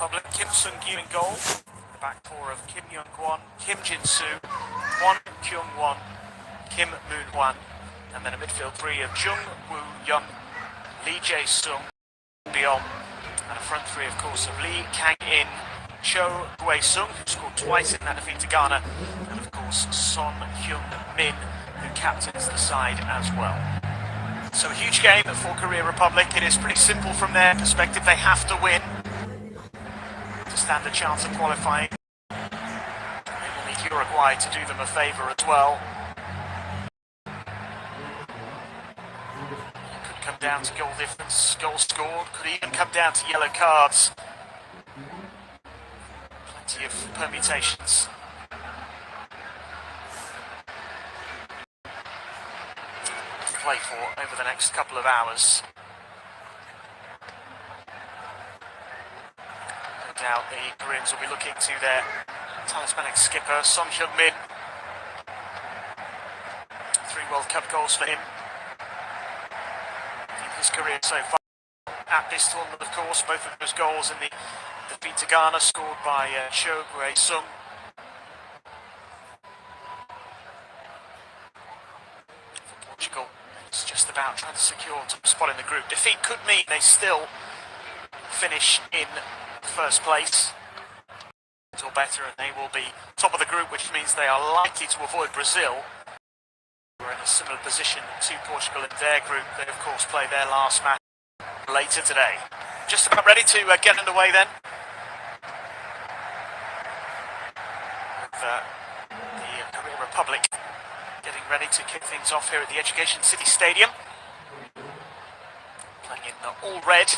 Republic. Kim Sung-gyu in goal. The back four of Kim Young-kwon, Kim Jin-soo, Kwon Kyung-won, Kim Moon-hwan, and then a midfield three of Jung Woo-yeon, Lee Jae-sung, Byung, and a front three, of course, of Lee Kang-in, Cho Gui-sung, who scored twice in that defeat to Ghana, and of course Son Hyun-min, who captains the side as well. So a huge game for Korea Republic. It is pretty simple from their perspective. They have to win to stand a chance of qualifying. They will need Uruguay to do them a favour as well. It could come down to goal difference, goals scored, could even come down to yellow cards. Plenty of permutations. To play for over the next couple of hours. No doubt the Koreans will be looking to their talismanic skipper, Son Hyun-min. 3 World Cup goals for him in his career so far. At this tournament, of course, both of those goals in the defeat to Ghana scored by Cho Gui-sung. For Portugal, it's just about trying to secure top spot in the group. Defeat could mean they still finish in first place or better, and they will be top of the group, which means they are likely to avoid Brazil. We're in a similar position to Portugal in their group. They, of course, play their last match later today. Just about ready to get underway then. With the Korea Republic getting ready to kick things off here at the Education City Stadium. Playing in all red.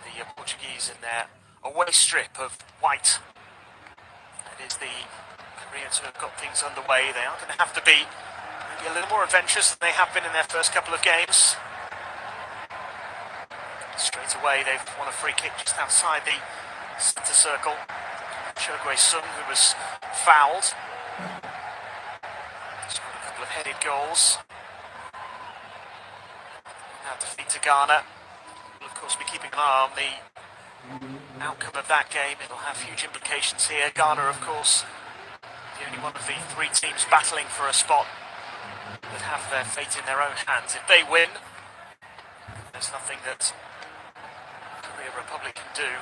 The Portuguese in their away strip of white. It is the Koreans who have got things underway. They are going to have to be maybe a little more adventurous than they have been in their first couple of games. Straight away they've won a free kick just outside the centre circle. Cho Gui-sung, who was fouled. Scored a couple of headed goals. Now defeat to Ghana. We'll of course be keeping an eye on the outcome of that game. It'll have huge implications here. Ghana, of course, the only one of the 3 teams battling for a spot that have their fate in their own hands. If they win, there's nothing that Korea Republic can do.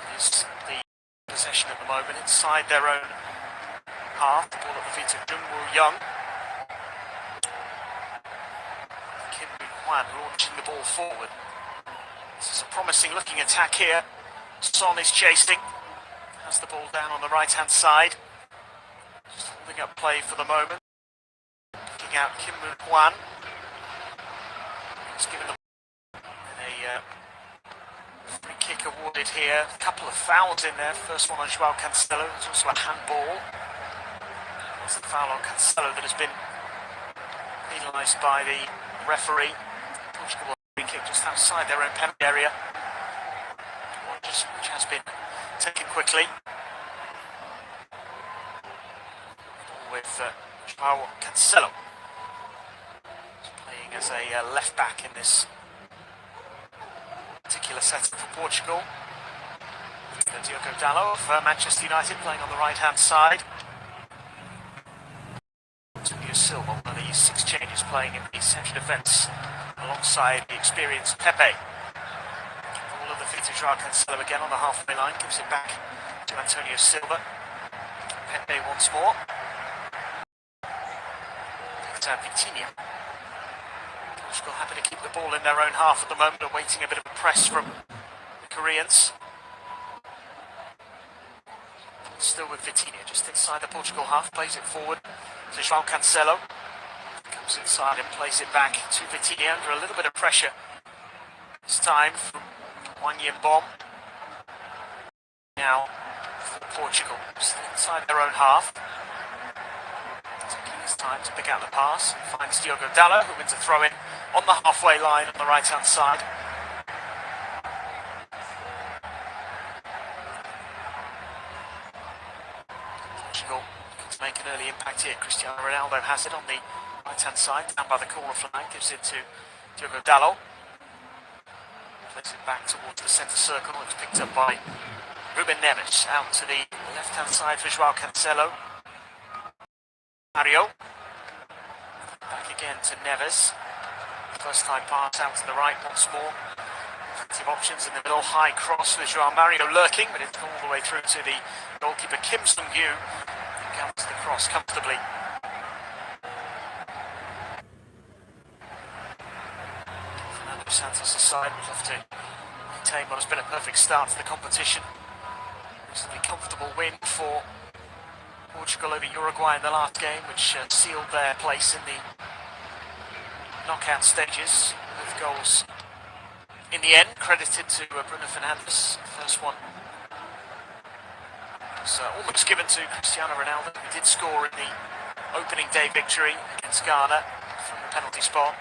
It is the possession at the moment inside their own half. The ball at the feet of Jung Woo-yeon. Kim Moon-hwan launching the ball forward. This is a promising looking attack here. Son is chasing. Has the ball down on the right hand side. Just holding up play for the moment. Looking out Kim Moon-hwan. He's given the a free kick awarded here. A couple of fouls in there. First one on João Cancelo. There's also a handball. There's the foul on Cancelo that has been penalised by the referee. Portugal free kick just outside their own penalty area. Which has been taken quickly. With João Cancelo playing as a left back in this particular setup for Portugal. Diogo Dalot of Manchester United playing on the right hand side. Antonio Silva, one of the 6 changes playing in the central defence alongside the experienced Pepe. All of the feet of João Cancelo again on the halfway line, gives it back to Antonio Silva. Pepe once more. Vitinha. Portugal happy to keep the ball in their own half at the moment, awaiting a bit of a press from the Koreans. Still with Vitinha, just inside the Portugal half, plays it forward to João Cancelo. Comes inside and plays it back to Vitinha under a little bit of pressure. This time from Wang Yin-bom. Now for Portugal, still inside their own half. Time to pick out the pass. Finds Diogo Dalot, who wins a throw-in on the halfway line on the right-hand side. Portugal looking to make an early impact here. Cristiano Ronaldo has it on the right-hand side, down by the corner flag, gives it to Diogo Dalot plays it back towards the centre circle. It's picked up by Ruben Neves. Out to the left-hand side for Joao Cancelo. Mario. Back again to Neves. First time pass out to the right once more. Plenty of options in the middle. High cross with Joao Mario lurking, but it's all the way through to the goalkeeper Kim Sung-gyu. Counts the cross comfortably. Fernando Santos aside would love to maintain what has been a perfect start to the competition. Reasonably comfortable win for Portugal over Uruguay in the last game, which sealed their place in the knockout stages with goals in the end credited to Bruno Fernandes. First one was almost given to Cristiano Ronaldo, who did score in the opening day victory against Ghana from the penalty spot.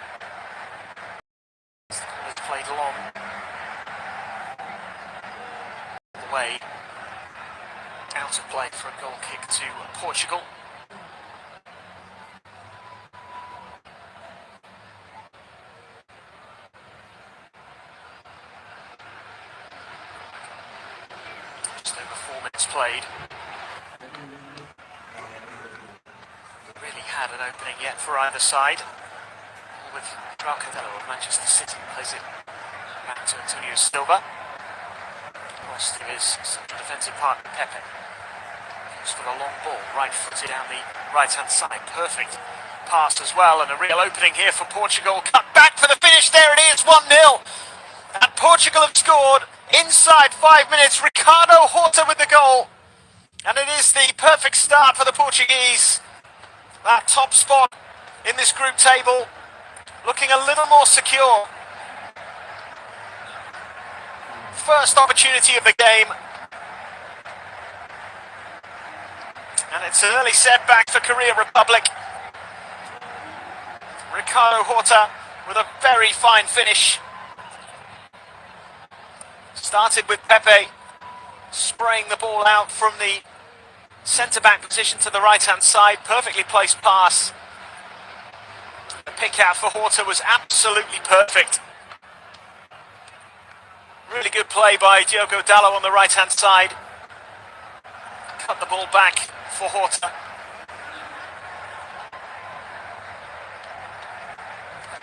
The ball is played along the way out of play for a goal kick to Portugal. Played. Really had an opening yet for either side. With Joao Cancelo of Manchester City plays it back to Antonio Silva. Across to his central defensive partner Pepe. Goes for the long ball, right-footed down the right-hand side. Perfect pass as well, and a real opening here for Portugal. Cut back for the finish. There it is, 1-0. And Portugal have scored inside 5 minutes. Ricardo Horta with the goal. And it is the perfect start for the Portuguese. That top spot in this group table looking a little more secure. First opportunity of the game. And it's an early setback for Korea Republic. Ricardo Horta with a very fine finish. Started with Pepe spraying the ball out from the centre-back position to the right-hand side. Perfectly placed pass. The pick-out for Horta was absolutely perfect. Really good play by Diogo Dalot on the right-hand side. Cut the ball back for Horta.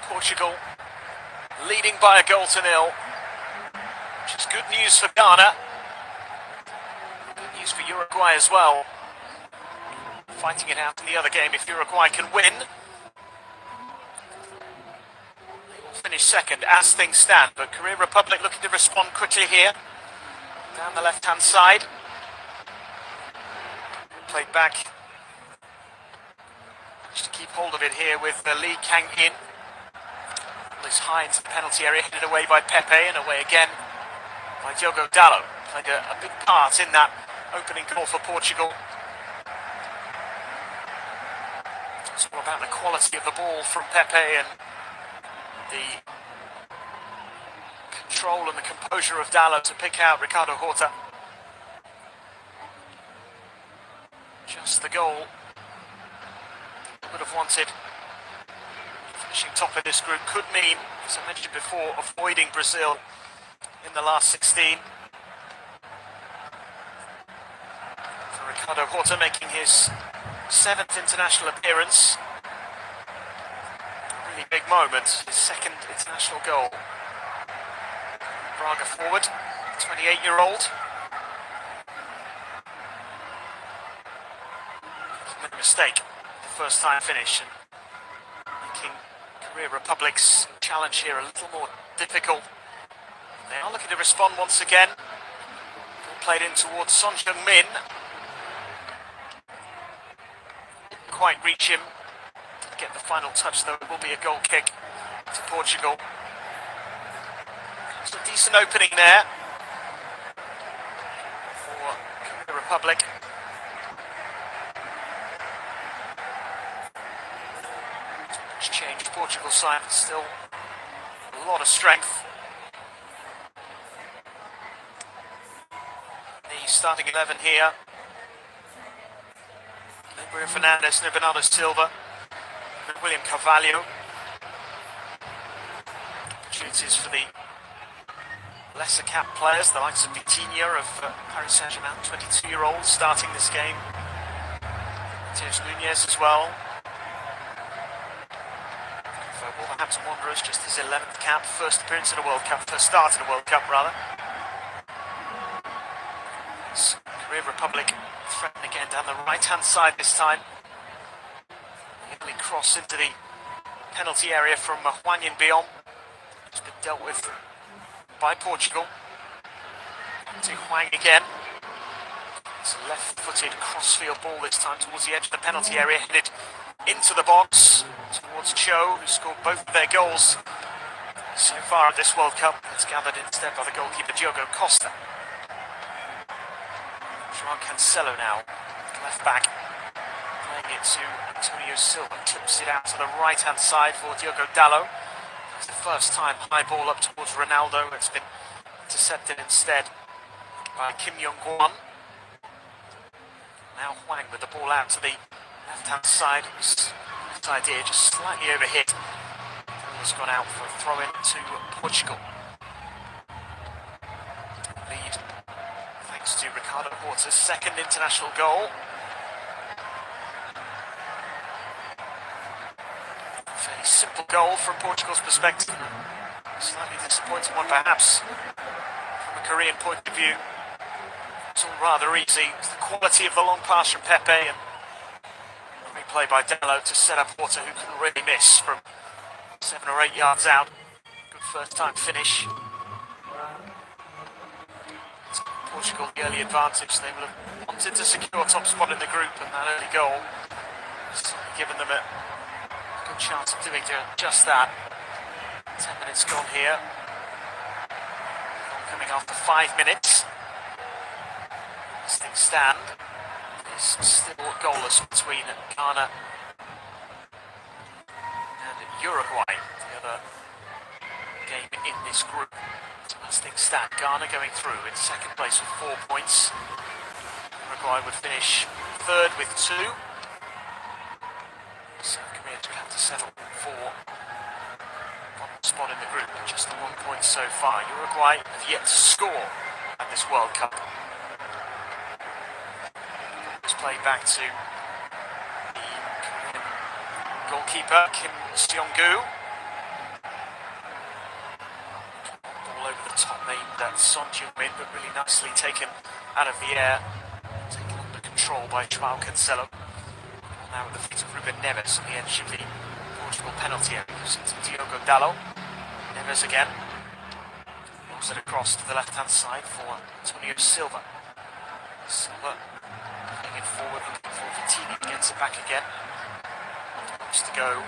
Portugal leading by 1-0. Which is good news for Ghana. Good news for Uruguay as well. Fighting it out in the other game if Uruguay can win. They will finish second as things stand, but Korea Republic looking to respond quickly here. Down the left-hand side. Played back. Managed to keep hold of it here with Lee Kang-in. Is high into the penalty area, headed away by Pepe and away again by Diogo Dalot. Played a big part in that opening goal for Portugal. It's all about the quality of the ball from Pepe and the control and the composure of Dalot to pick out Ricardo Horta. Just the goal he would have wanted. Finishing top of this group could mean, as I mentioned before, avoiding Brazil in the last 16. For Ricardo Horta making his 7th international appearance. A really big moment, his 2nd international goal. Braga forward, 28-year-old. Made a mistake, the first time finish, and making Korea Republic's challenge here a little more difficult. They are looking to respond once again. Ball played in towards Son Heung-min. Didn't quite reach him. Didn't get the final touch though. It will be a goal kick to Portugal. It's a decent opening there for Korea Republic. Changed Portugal's side, but still a lot of strength. The starting 11 here. Bruno Fernandes, Bernardo Silva, and William Carvalho. opportunities for the lesser cap players, the likes of Vitinha of Paris Saint-Germain, 22-year-old, starting this game. Matheus Nunes as well. For Wolverhampton Wanderers, just his 11th cap, first appearance in a World Cup, first start in a World Cup rather. It's Korea Republic threatening again down the right-hand side this time. Italy cross into the penalty area from Hwang In-beom. It's been dealt with by Portugal. To Hwang again. It's a left-footed crossfield ball this time towards the edge of the penalty area, headed into the box towards Cho, who scored both of their goals so far at this World Cup. It's gathered instead by the goalkeeper Diogo Costa. João Cancelo now, left back, playing it to Antonio Silva, clips it out to the right-hand side for Diogo Dalot. It's the first time high ball up towards Ronaldo. It's been intercepted instead by Kim Young-won. Now Hwang with the ball out to the left-hand side. His idea just slightly overhit. Ball has gone out for a throw-in to Portugal. Lead thanks to Ricardo Horta's second international goal. Fairly simple goal from Portugal's perspective. Slightly disappointing one perhaps from a Korean point of view. It's all rather easy. It's the quality of the long pass from Pepe and replay by Dalot to set up Horta, who couldn't really miss from 7 or 8 yards out. Good first time finish. Portugal the early advantage. They would have wanted to secure top spot in the group, and that early goal has given them a good chance of doing just that. 10 minutes gone here. Goal coming after 5 minutes. As things stand, it's still goalless between Ghana and Uruguay, the other game in this group. So as things stand, Ghana going through in second place with 4 points. Uruguay would finish third with 2. South Korea would have to settle for one spot in the group, just the 1 point so far. Uruguay have yet to score at this World Cup. Played back to the Korean goalkeeper Kim Seong-gu. Ball over the top, aimed at Son Heung-min, but really nicely taken out of the air, taken under control by João Cancelo. Now at the feet of Ruben Neves on the edge of the Portugal penalty area. It's Diogo Dalot. Neves again. Moves it across to the left-hand side for Antonio Silva. Silva forward, looking for Vitinha, gets it back again. Wants to go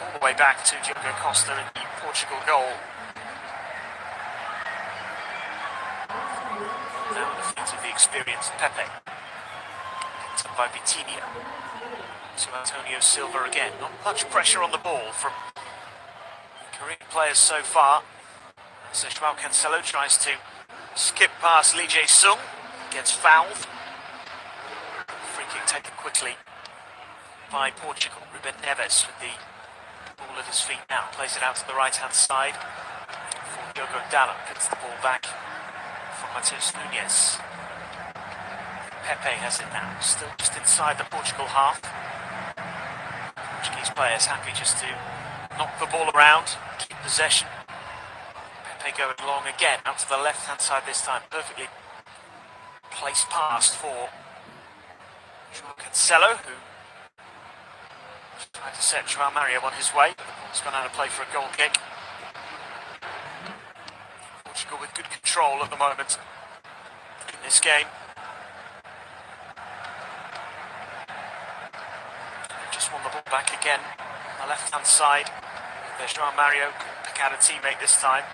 all the way back to Diogo Costa in the Portugal goal. Now the feet of the experienced Pepe. Picked up by Vitinha. To Antonio Silva again. Not much pressure on the ball from the Korean players so far. So João Cancelo tries to skip past Lee Jae-sung, gets fouled. Taken quickly by Portugal. Ruben Neves with the ball at his feet now. Plays it out to the right-hand side for Diogo Dalot. Gets the ball back from Matheus Nunes. Pepe has it now. Still just inside the Portugal half. Portuguese players happy just to knock the ball around, keep possession. Pepe going long again, out to the left-hand side this time. Perfectly placed pass for João Cancelo, who tried to set João Mario on his way, but the ball's gone out of play for a goal kick. Portugal with good control at the moment in this game. They've just won the ball back again on the left-hand side. There's João Mario, couldn't pick out a teammate this time.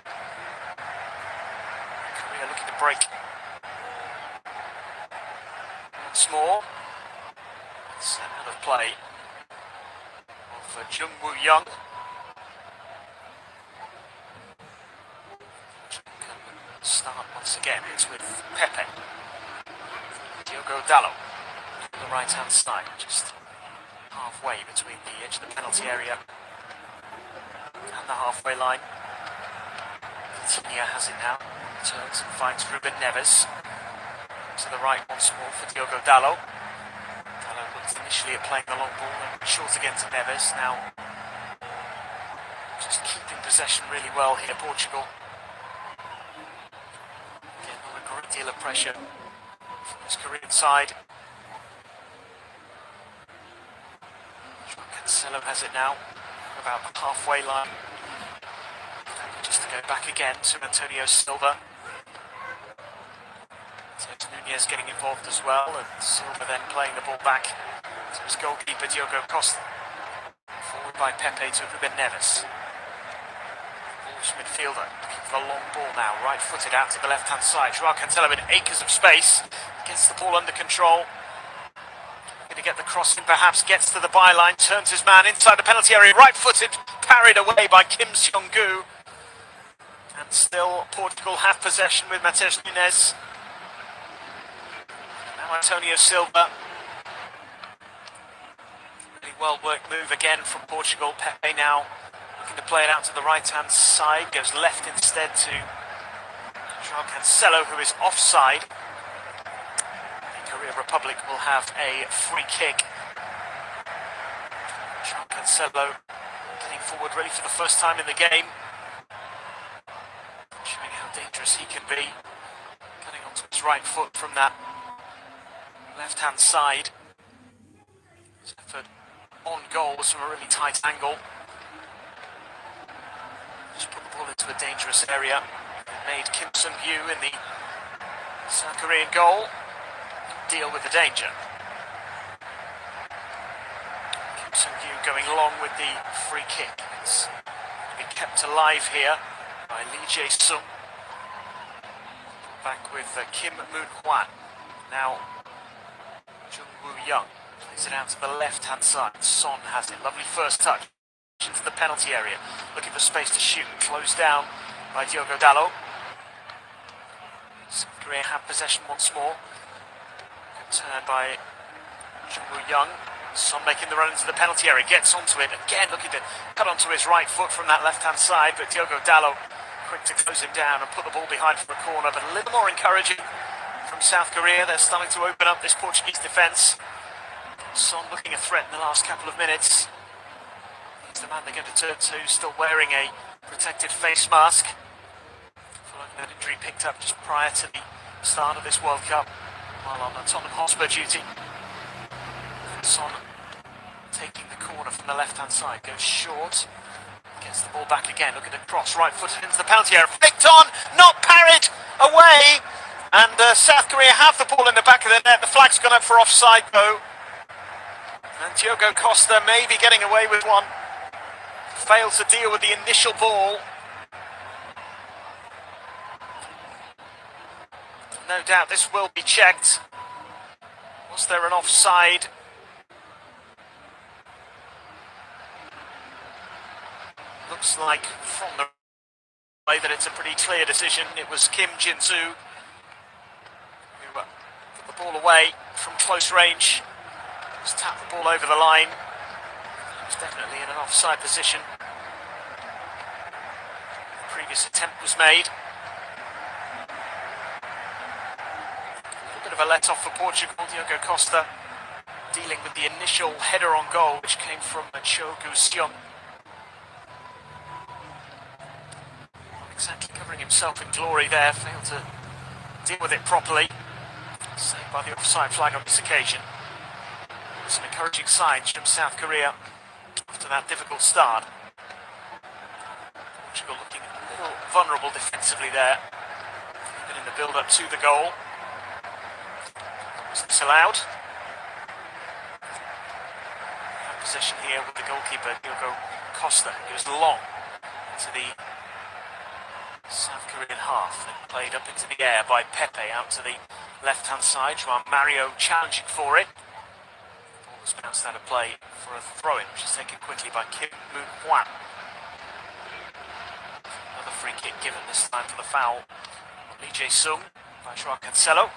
Korea looking to break once more. It's out of play for Jung Woo-young. Start once again. It's with Pepe. Diogo Dalot on the right-hand side, just halfway between the edge of the penalty area and the halfway line. Tinia has it now. Turns and finds Ruben Neves. To the right once more for Diogo Dalot. Dalot looked initially at playing the long ball and short again to Neves. Now just keeping possession really well here, Portugal. Again, not a great deal of pressure from this Korean side. Cancelo has it now, about the halfway line. Just to go back again to Antonio Silva. So it's Nunez getting involved as well, and Silva then playing the ball back to his goalkeeper Diogo Costa. Forward by Pepe to Ruben Neves. Polish midfielder looking for a long ball now, right-footed out to the left-hand side. Joao Cancelo in acres of space, gets the ball under control. Going to get the cross in, perhaps gets to the byline, turns his man inside the penalty area, right-footed, parried away by Kim Seong-gu. And still Portugal have possession with Matheus Nunes. Now Antonio Silva. Really well worked move again from Portugal. Pepe now looking to play it out to the right-hand side, goes left instead to Joao Cancelo, who is offside. The Korea Republic will have a free kick. Joao Cancelo getting forward really for the first time in the game, showing how dangerous he can be, cutting onto his right foot from that left-hand side. His effort on goal was from a really tight angle. Just put the ball into a dangerous area. It made Kim Seong-gu in the South Korean goal deal with the danger. Kim Seong-gu going along with the free kick. It's been kept alive here by Lee Jae-sung. Back with Kim Moon-hwan. Now Jung Woo-young plays it out to the left-hand side. Son has it. Lovely first touch into the penalty area. Looking for space to shoot. Closed down by Diogo Dalot. South Korea have possession once more. Good turn by Jung Woo-young. Son making the run into the penalty area. Gets onto it. Again looking to cut onto his right foot from that left-hand side. But Diogo Dalot quick to close him down and put the ball behind for a corner. But a little more encouraging from South Korea. They're starting to open up this Portuguese defence. Son looking a threat in the last couple of minutes. He's the man they're going to turn to, still wearing a protective face mask. Following that injury picked up just prior to the start of this World Cup while on Tottenham Hotspur duty. Son taking the corner from the left-hand side, goes short. Gets the ball back again, looking to cross, right-footed into the penalty area. Flicked on, not parried, away. And South Korea have the ball in the back of the net. The flag's gone up for offside though. And Diogo Costa may be getting away with one. Failed to deal with the initial ball. No doubt this will be checked. Was there an offside? Looks like from the way that it's a pretty clear decision. It was Kim Jin-soo who put the ball away from close range. Just tapped the ball over the line. He was definitely in an offside position. The previous attempt was made. A little bit of a let-off for Portugal. Diogo Costa dealing with the initial header on goal, which came from Cho Gu-seong. Exactly covering himself in glory there, failed to deal with it properly. Saved by the offside flag on this occasion. Some encouraging signs from South Korea after that difficult start. Portugal looking a little vulnerable defensively there, even in the build-up to the goal. Was this allowed? Have possession here with the goalkeeper, Diogo Costa, who goes long into the South Korean half, then played up into the air by Pepe out to the left-hand side. Joao Mario challenging for it. The ball was bounced out of play for a throw-in, which is taken quickly by Kim Moon-hwan. Another free kick given, this time for the foul. Lee Jae-sung by Joao Cancelo.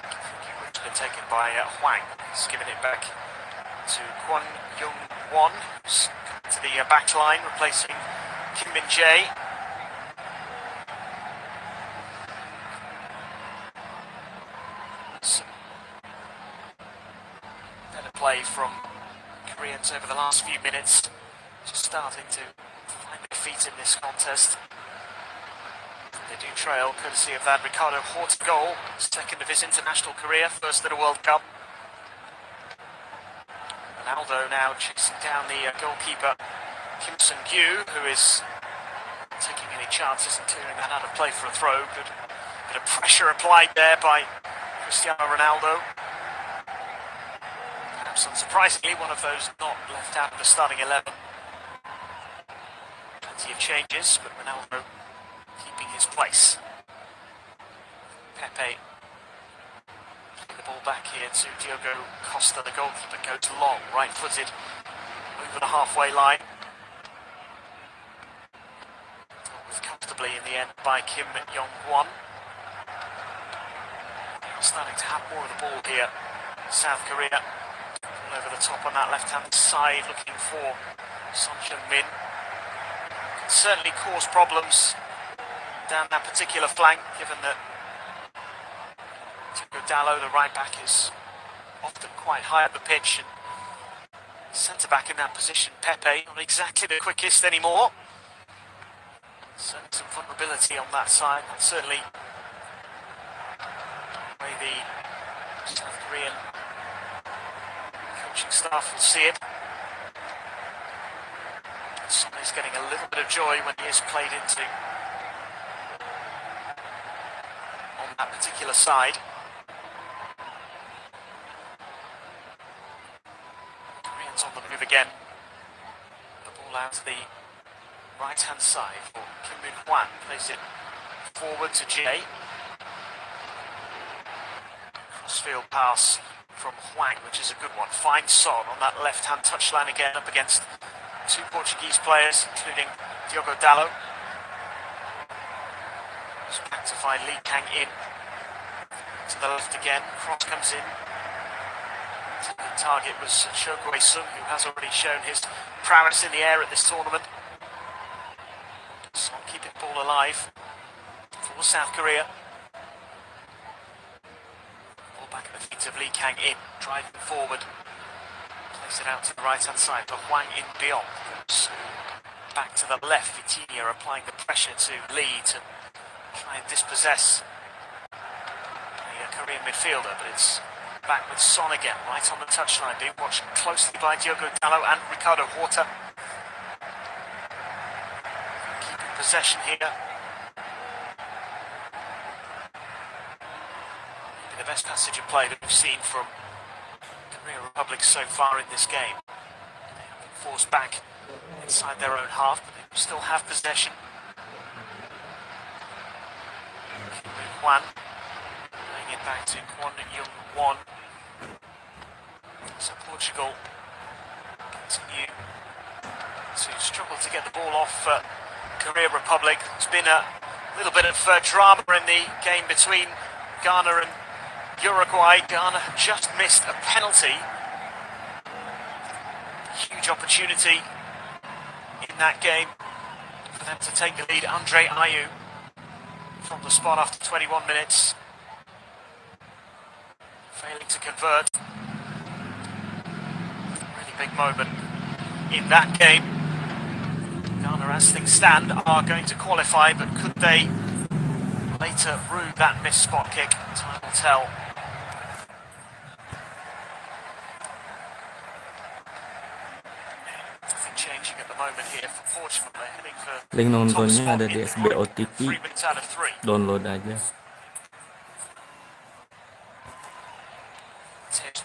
Free kick which has been taken by Hwang. He's given it back to Kwon Young-won, who's to the back line, replacing Kim Min-jae. Some better play from Koreans over the last few minutes, just starting to find their feet in this contest. They do trail, courtesy of that Ricardo Horta goal, second of his international career, first at a World Cup. Ronaldo now chasing down the goalkeeper Kim Sung-gyu, who is taking any chances and clearing that out of play for a throw. Good bit of pressure applied there by Cristiano Ronaldo. Perhaps unsurprisingly, one of those not left out of the starting 11. Plenty of changes, but Ronaldo keeping his place. Pepe playing the ball back here to Diogo Costa, the goalkeeper, goes long, right-footed, over the halfway line. Dealt with comfortably in the end by Kim Yong-won. Starting to have more of the ball here. South Korea all over the top on that left-hand side, looking for Son Heung-min. Can certainly cause problems down that particular flank, given that Diogo Dalot, the right back, is often quite high up the pitch, and centre back in that position, Pepe, not exactly the quickest anymore. Certainly some vulnerability on that side. That's certainly the way the South Korean coaching staff will see it. Somebody's getting a little bit of joy when he is played into on that particular side. Koreans on the move again. The ball out to the right-hand side for Kim Min-hwan. Plays it forward to Jae. Crossfield pass from Hwang, which is a good one. Finds Son on that left-hand touchline again, up against two Portuguese players, including Diogo Dalot. Just back to find Lee Kang-in. To the left again, cross comes in. The target was Cho Kwe-sung, who has already shown his prowess in the air at this tournament. So keeping the ball alive for South Korea. Ball back at the feet of Lee Kang-in, driving forward. Plays it out to the right-hand side for Hwang In-beom. So back to the left, Vitinha applying the pressure to Lee to try and dispossess the Korean midfielder, but it's back with Son again, right on the touchline, being watched closely by Diogo Dalot and Ricardo Horta. Keeping possession here. Maybe the best passage of play that we've seen from Korea Republic so far in this game. They have been forced back inside their own half, but they still have possession. Kim Min-hwan playing it back to Kwon Young-won. So Portugal continue to struggle to get the ball off Korea Republic. There's been a little bit of drama in the game between Ghana and Uruguay. Ghana have just missed a penalty. Huge opportunity in that game for them to take the lead. Andre Ayew from the spot after 21 minutes. Failing to convert. Really big moment in that game. Ghana, as things stand, are going to qualify, but could they later rue that missed spot kick? Time will tell. Nothing changing at the moment here for Portugal. They're heading for Link top nontonnya spot ada in di the group. SBOTP. 3 minutes out of 3. Download aja.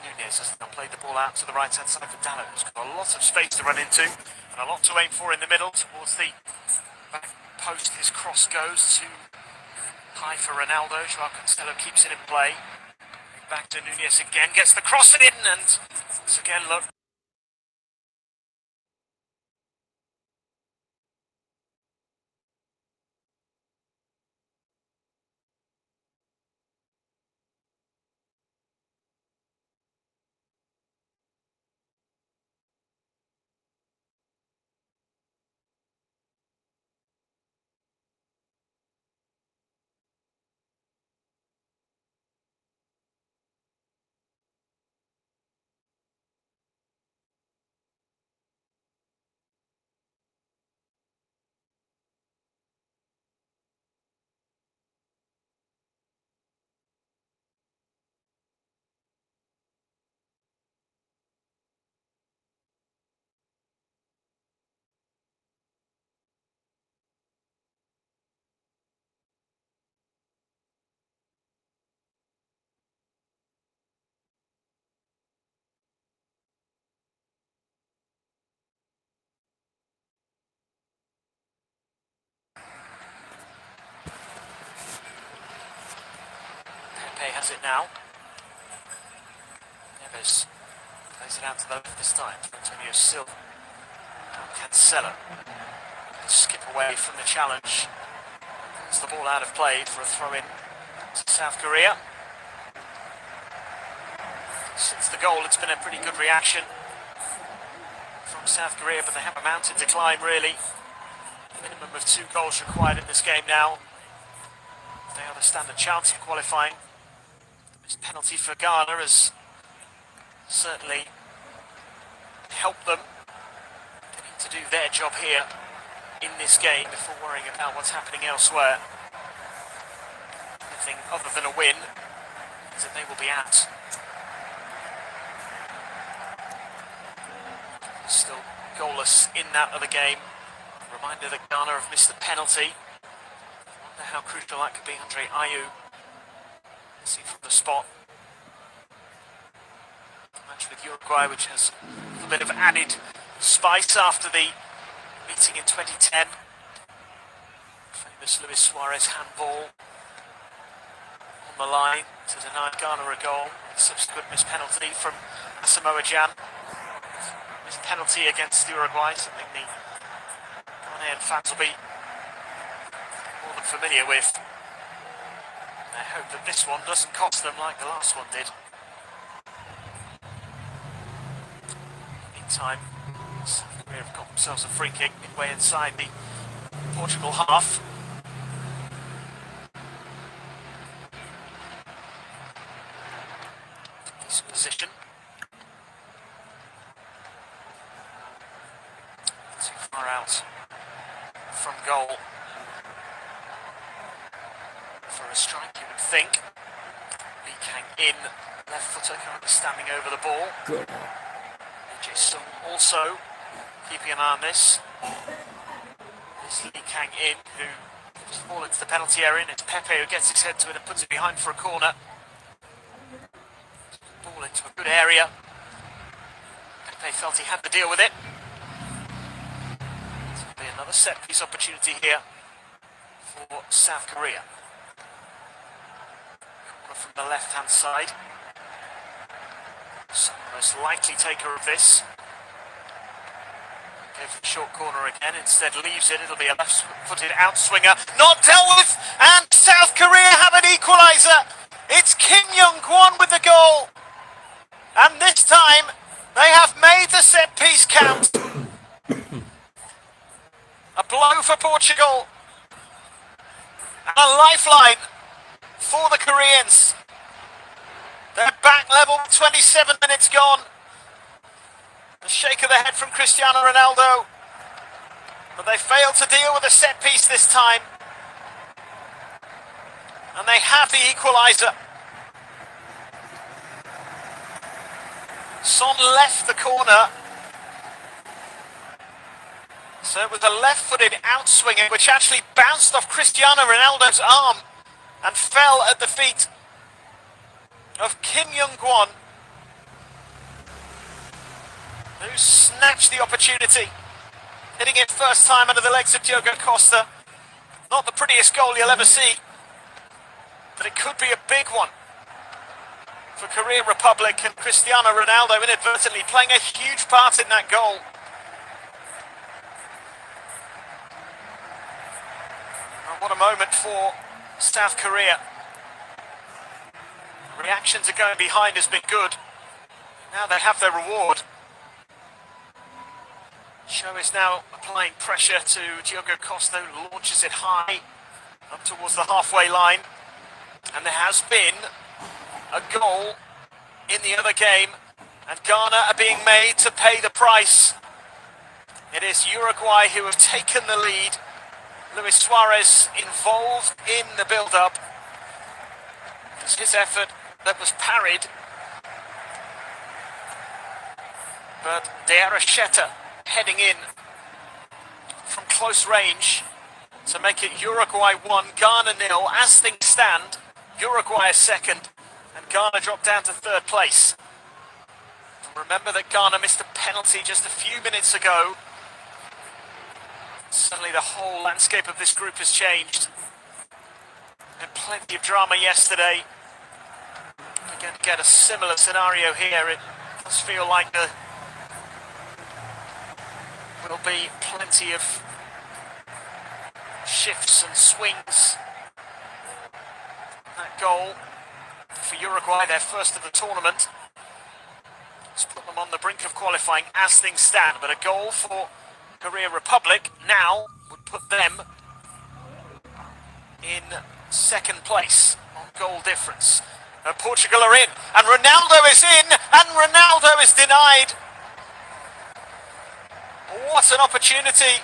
Nunez has now played the ball out to the right-hand side for Dalot, who's got a lot of space to run into and a lot to aim for in the middle. Towards the back post, his cross goes to high for Ronaldo. Joao Cancelo keeps it in play. Back to Nunez again, gets the cross in, and once again, look, has it now. Neves plays it out to the left this time for Antonio Silva. Now Cancelo can skip away from the challenge. Puts the ball out of play for a throw-in to South Korea. Since the goal, it's been a pretty good reaction from South Korea, but they haven't mounted to climb really. Minimum of 2 goals required in this game now. They have a standard chance of qualifying. This penalty for Ghana has certainly helped them. They need to do their job here in this game before worrying about what's happening elsewhere. Anything other than a win is that they will be out. Still goalless in that other game. Reminder that Ghana have missed the penalty. Wonder how crucial that could be. Andre Ayew, seen from the spot. Match with Uruguay, which has a little bit of added spice after the meeting in 2010. Famous Luis Suarez handball on the line to deny Ghana a goal. Subsequent missed penalty from Asamoah Gyan. Missed penalty against Uruguay, something the Ghanaian fans will be more than familiar with. They hope that this one doesn't cost them like the last one did. Meantime, South Korea have got themselves a free kick midway inside the Portugal half. This position. Too far out from goal for a strike, you would think. Lee Kang in, left footer currently standing over the ball. Good. AJ Sung also keeping an eye on this. This Lee Kang in, who puts the ball into the penalty area, and it's Pepe who gets his head to it and puts it behind for a corner. Ball into a good area. Pepe felt he had to deal with it. Be another set piece opportunity here for South Korea. Corner from the left hand side. So the most likely taker of this. Goes for the short corner again, instead leaves it. It'll be a left footed outswinger. Not dealt with, and South Korea have an equaliser. It's Kim Young-kwon with the goal. And this time they have made the set piece count. A blow for Portugal, and a lifeline for the Koreans. They're back level, 27 minutes gone. A shake of the head from Cristiano Ronaldo, but they failed to deal with a set piece this time. And they have the equaliser. Son left the corner. So it was a left-footed outswinger which actually bounced off Cristiano Ronaldo's arm and fell at the feet of Kim Young-kwon, who snatched the opportunity, hitting it first time under the legs of Diogo Costa. Not the prettiest goal you'll ever see, but it could be a big one for Korea Republic, and Cristiano Ronaldo inadvertently playing a huge part in that goal. What a moment for South Korea. The reaction to going behind has been good. Now they have their reward. Cho is now applying pressure to Diogo Costa, who launches it high up towards the halfway line. And there has been a goal in the other game, and Ghana are being made to pay the price. It is Uruguay who have taken the lead. Luis Suarez involved in the build-up. It was his effort that was parried. But De Arrecheta heading in from close range to make it Uruguay 1, Ghana 0. As things stand, Uruguay is second, and Ghana dropped down to third place. And remember that Ghana missed a penalty just a few minutes ago. Suddenly the whole landscape of this group has changed. And plenty of drama yesterday. get a similar scenario here. It does feel like there will be plenty of shifts and swings. That goal for Uruguay, their first of the tournament, has put them on the brink of qualifying as things stand, but a goal for Korea Republic now would put them in second place on goal difference. Portugal are in, and Ronaldo is in, and Ronaldo is denied. What an opportunity.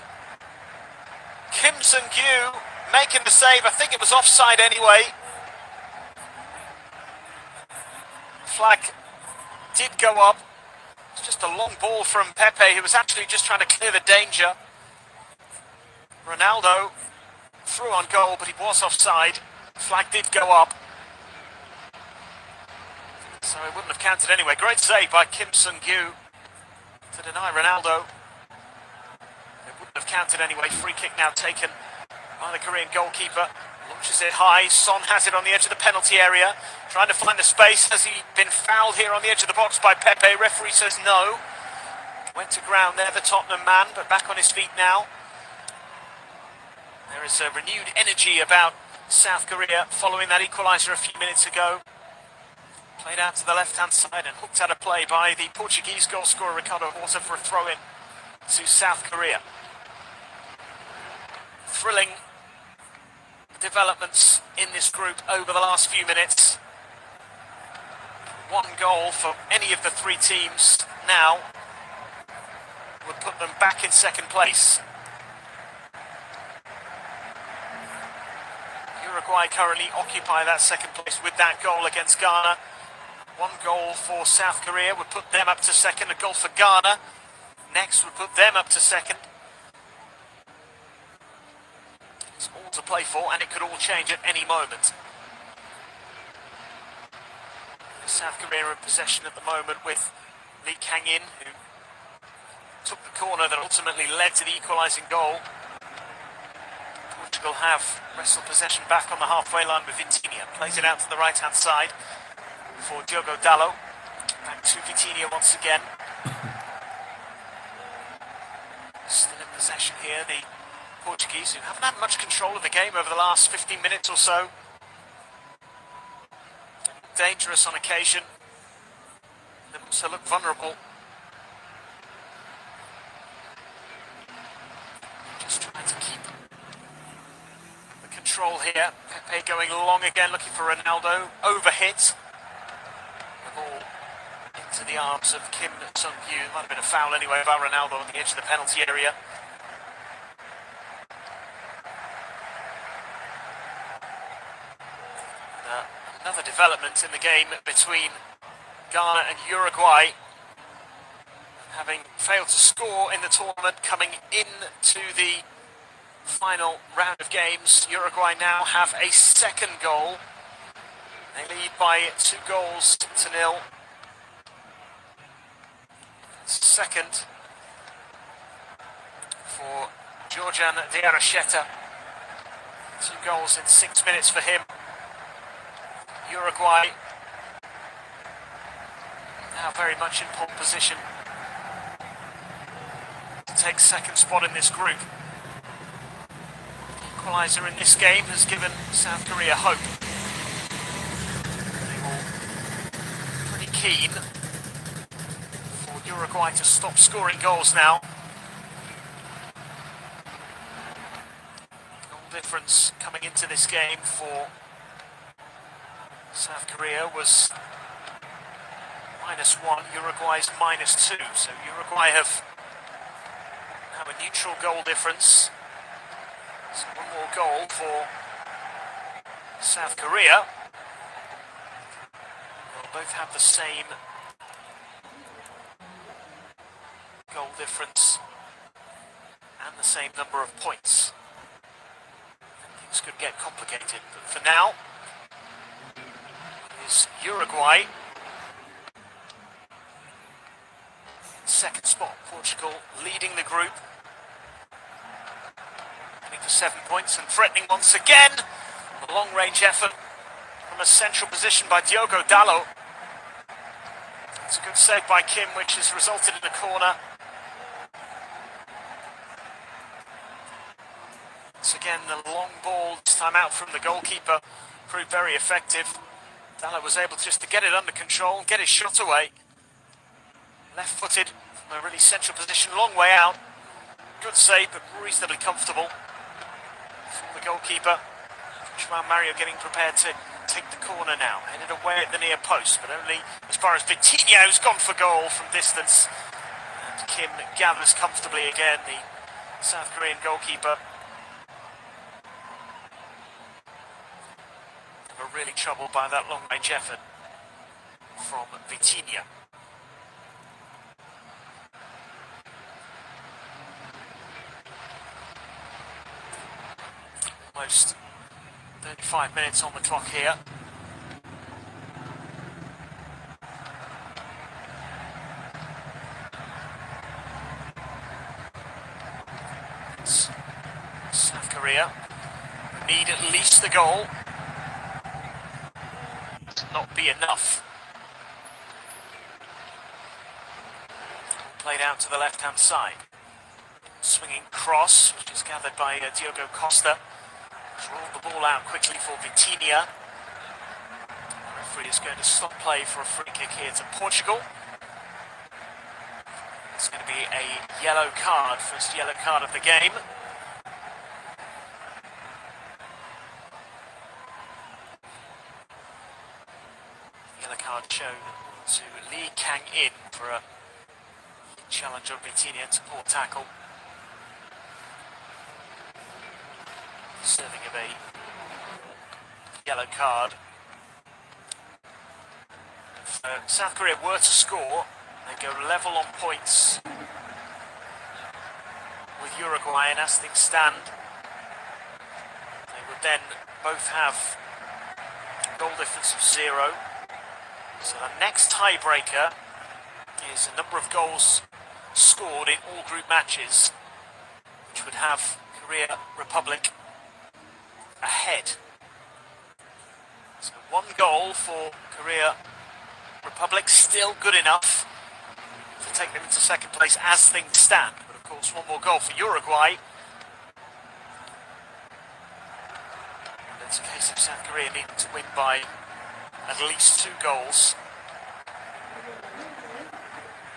Kim Sung-kyu making the save. I think it was offside anyway. Flag did go up. It's just a long ball from Pepe, who was actually just trying to clear the danger. Ronaldo threw on goal, but he was offside. Flag did go up, so it wouldn't have counted anyway. Great save by Kim Sung-kyu to deny Ronaldo. It wouldn't have counted anyway. Free kick now taken by the Korean goalkeeper. Launches it high. Son has it on the edge of the penalty area, trying to find the space. Has he been fouled here on the edge of the box by Pepe? Referee says no. Went to ground there, the Tottenham man, but back on his feet now. There is a renewed energy about South Korea following that equaliser a few minutes ago. Played out to the left-hand side and hooked out a play by the Portuguese goal scorer Ricardo Horta for a throw-in to South Korea. Thrilling developments in this group over the last few minutes. One goal for any of the three teams now would put them back in second place. Uruguay currently occupy that second place with that goal against Ghana. One goal for South Korea would put them up to second. A goal for Ghana next would put them up to second. It's all to play for, and it could all change at any moment. South Korea in possession at the moment with Lee Kang-in, who took the corner that ultimately led to the equalising goal. Portugal have wrestled possession back on the halfway line with Vitinha. Plays it out to the right-hand side for Diogo Dalot. Back to Vitinha once again. Still in possession here, the Portuguese, who haven't had much control of the game over the last 15 minutes or so. Dangerous on occasion. They also look vulnerable. Just trying to keep the control here. Pepe going long again, looking for Ronaldo. Overhit. The ball into the arms of Kim Sung-kyu. Might have been a foul anyway about Ronaldo on the edge of the penalty area. Another development in the game between Ghana and Uruguay. Having failed to score in the tournament, coming into the final round of games, Uruguay now have a second goal. They lead by 2-0. Second for Georgian De Aracheta. 2 goals in 6 minutes for him. Uruguay now very much in pole position to take second spot in this group. The equaliser in this game has given South Korea hope. They will pretty keen for Uruguay to stop scoring goals now. Goal difference coming into this game for South Korea was -1, Uruguay's -2. So Uruguay have now a neutral goal difference. So one more goal for South Korea. They'll both have the same goal difference and the same number of points. Things could get complicated, but for now, is Uruguay in second spot. Portugal leading the group, heading for 7 points and threatening once again. A long-range effort from a central position by Diogo Dalot. It's a good save by Kim, which has resulted in a corner. Once again, the long ball, this time out from the goalkeeper, proved very effective. Dalla was able just to get it under control, get his shot away. Left-footed from a really central position, long way out. Good save, but reasonably comfortable from the goalkeeper. João Mario getting prepared to take the corner now. Headed away at the near post, but only as far as Vitinho, who's gone for goal from distance. And Kim gathers comfortably again, the South Korean goalkeeper. They were really troubled by that long-range effort from Vitinho. Almost 35 minutes on the clock here. It's South Korea need at least the goal. Not be enough. Played out to the left-hand side. Swinging cross, which is gathered by Diogo Costa. Rolled the ball out quickly for Vitinha. The referee is going to stop play for a free kick here to Portugal. It's going to be a yellow card, first yellow card of the game. Yellow card shown to Lee Kang-in for a challenge on Vitinha to poor tackle. Serving of a yellow card. If South Korea were to score, they go level on points with Uruguay, and as things stand, they would then both have a goal difference of 0. So the next tiebreaker is a number of goals scored in all group matches, which would have Korea Republic ahead. So 1 goal for Korea Republic, still good enough to take them into second place as things stand. But of course 1 more goal for Uruguay. And it's a case of South Korea needing to win by at least 2 goals.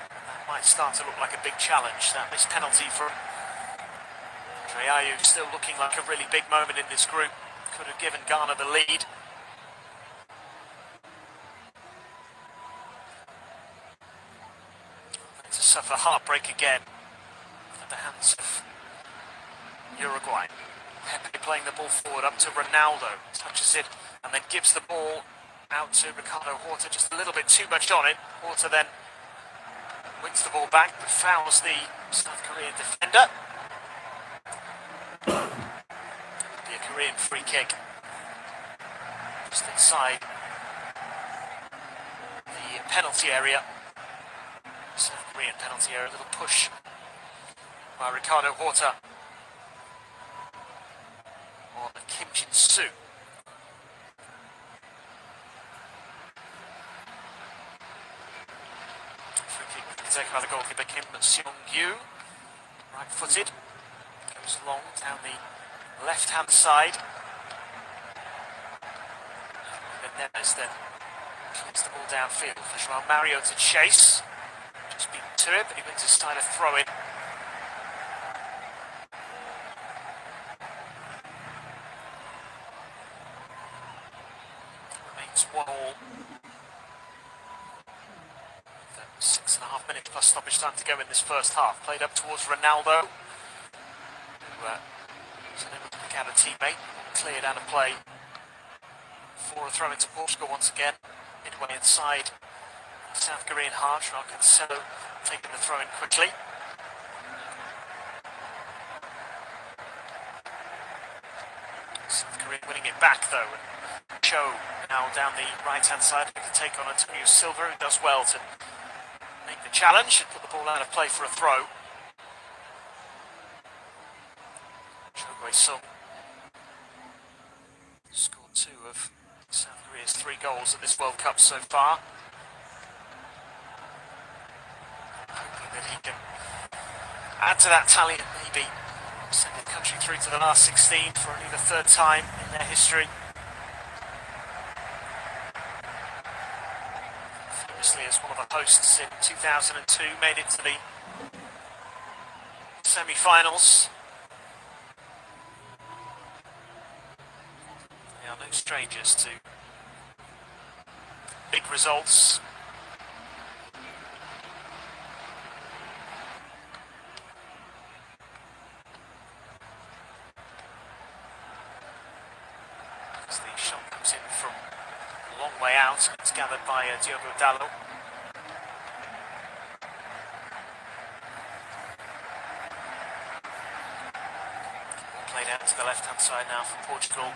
That might start to look like a big challenge. That missed penalty from Ayu still looking like a really big moment in this group. Could have given Ghana the lead. To suffer heartbreak again at the hands of Uruguay. Pepe playing the ball forward up to Ronaldo. Touches it and then gives the ball out to Ricardo Horta. Just a little bit too much on it. Horta then wins the ball back but fouls the South Korean defender. Be a Korean free kick just inside the penalty area. South Korean penalty area. A little push by Ricardo Horta on Kim Jin-soo. Free kick taken by the goalkeeper Kim Seong-yu. Right-footed. Goes long down the left-hand side. And Neves then plays the ball downfield for João Mario to chase. Just beaten to it, but he wins his style of throw-in. Remains 1-1. 6.5 minutes plus stoppage time to go in this first half. Played up towards Ronaldo, who was unable to pick out a teammate. Cleared out of play for a throw into Portugal once again. Midway inside South Korean half. João Cancelo taking the throw in quickly. South Korea winning it back though. And Cho now down the right hand side, who can take on Antonio Silva, who does well to make the challenge and put the ball out of play for a throw. Cho Guesung scored 2 of South Korea's 3 goals at this World Cup so far. that he can add to that tally and maybe send the country through to the last 16 for only the third time in their history. Famously as one of the hosts in 2002, made it to the semi-finals. They are no strangers to big results. As the shot comes in from a long way out, it's gathered by Diogo Dalot. Played out to the left-hand side now for Portugal,